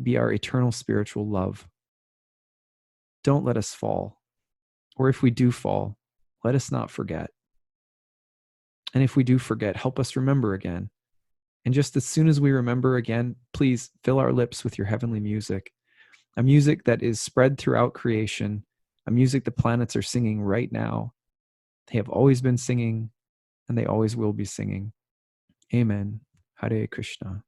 S1: Be our eternal spiritual love. Don't let us fall, or if we do fall, let us not forget. And if we do forget, help us remember again. And just as soon as we remember again, please fill our lips with your heavenly music, a music that is spread throughout creation, a music the planets are singing right now. They have always been singing, and they always will be singing. Amen. Hare Krishna.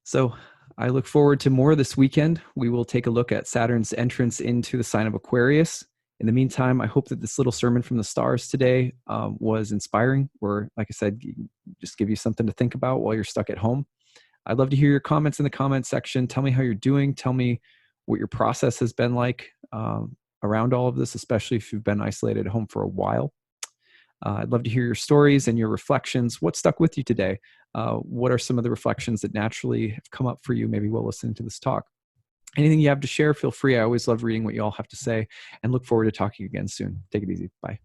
S1: So I look forward to more this weekend. We will take a look at Saturn's entrance into the sign of Aquarius. In the meantime, I hope that this little sermon from the stars today was inspiring, or like I said, just give you something to think about while you're stuck at home. I'd love to hear your comments in the comment section. Tell me how you're doing. Tell me what your process has been like around all of this, especially if you've been isolated at home for a while. I'd love to hear your stories and your reflections. What stuck with you today? What are some of the reflections that naturally have come up for you, maybe while listening to this talk? Anything you have to share, feel free. I always love reading what you all have to say, and look forward to talking again soon. Take it easy. Bye.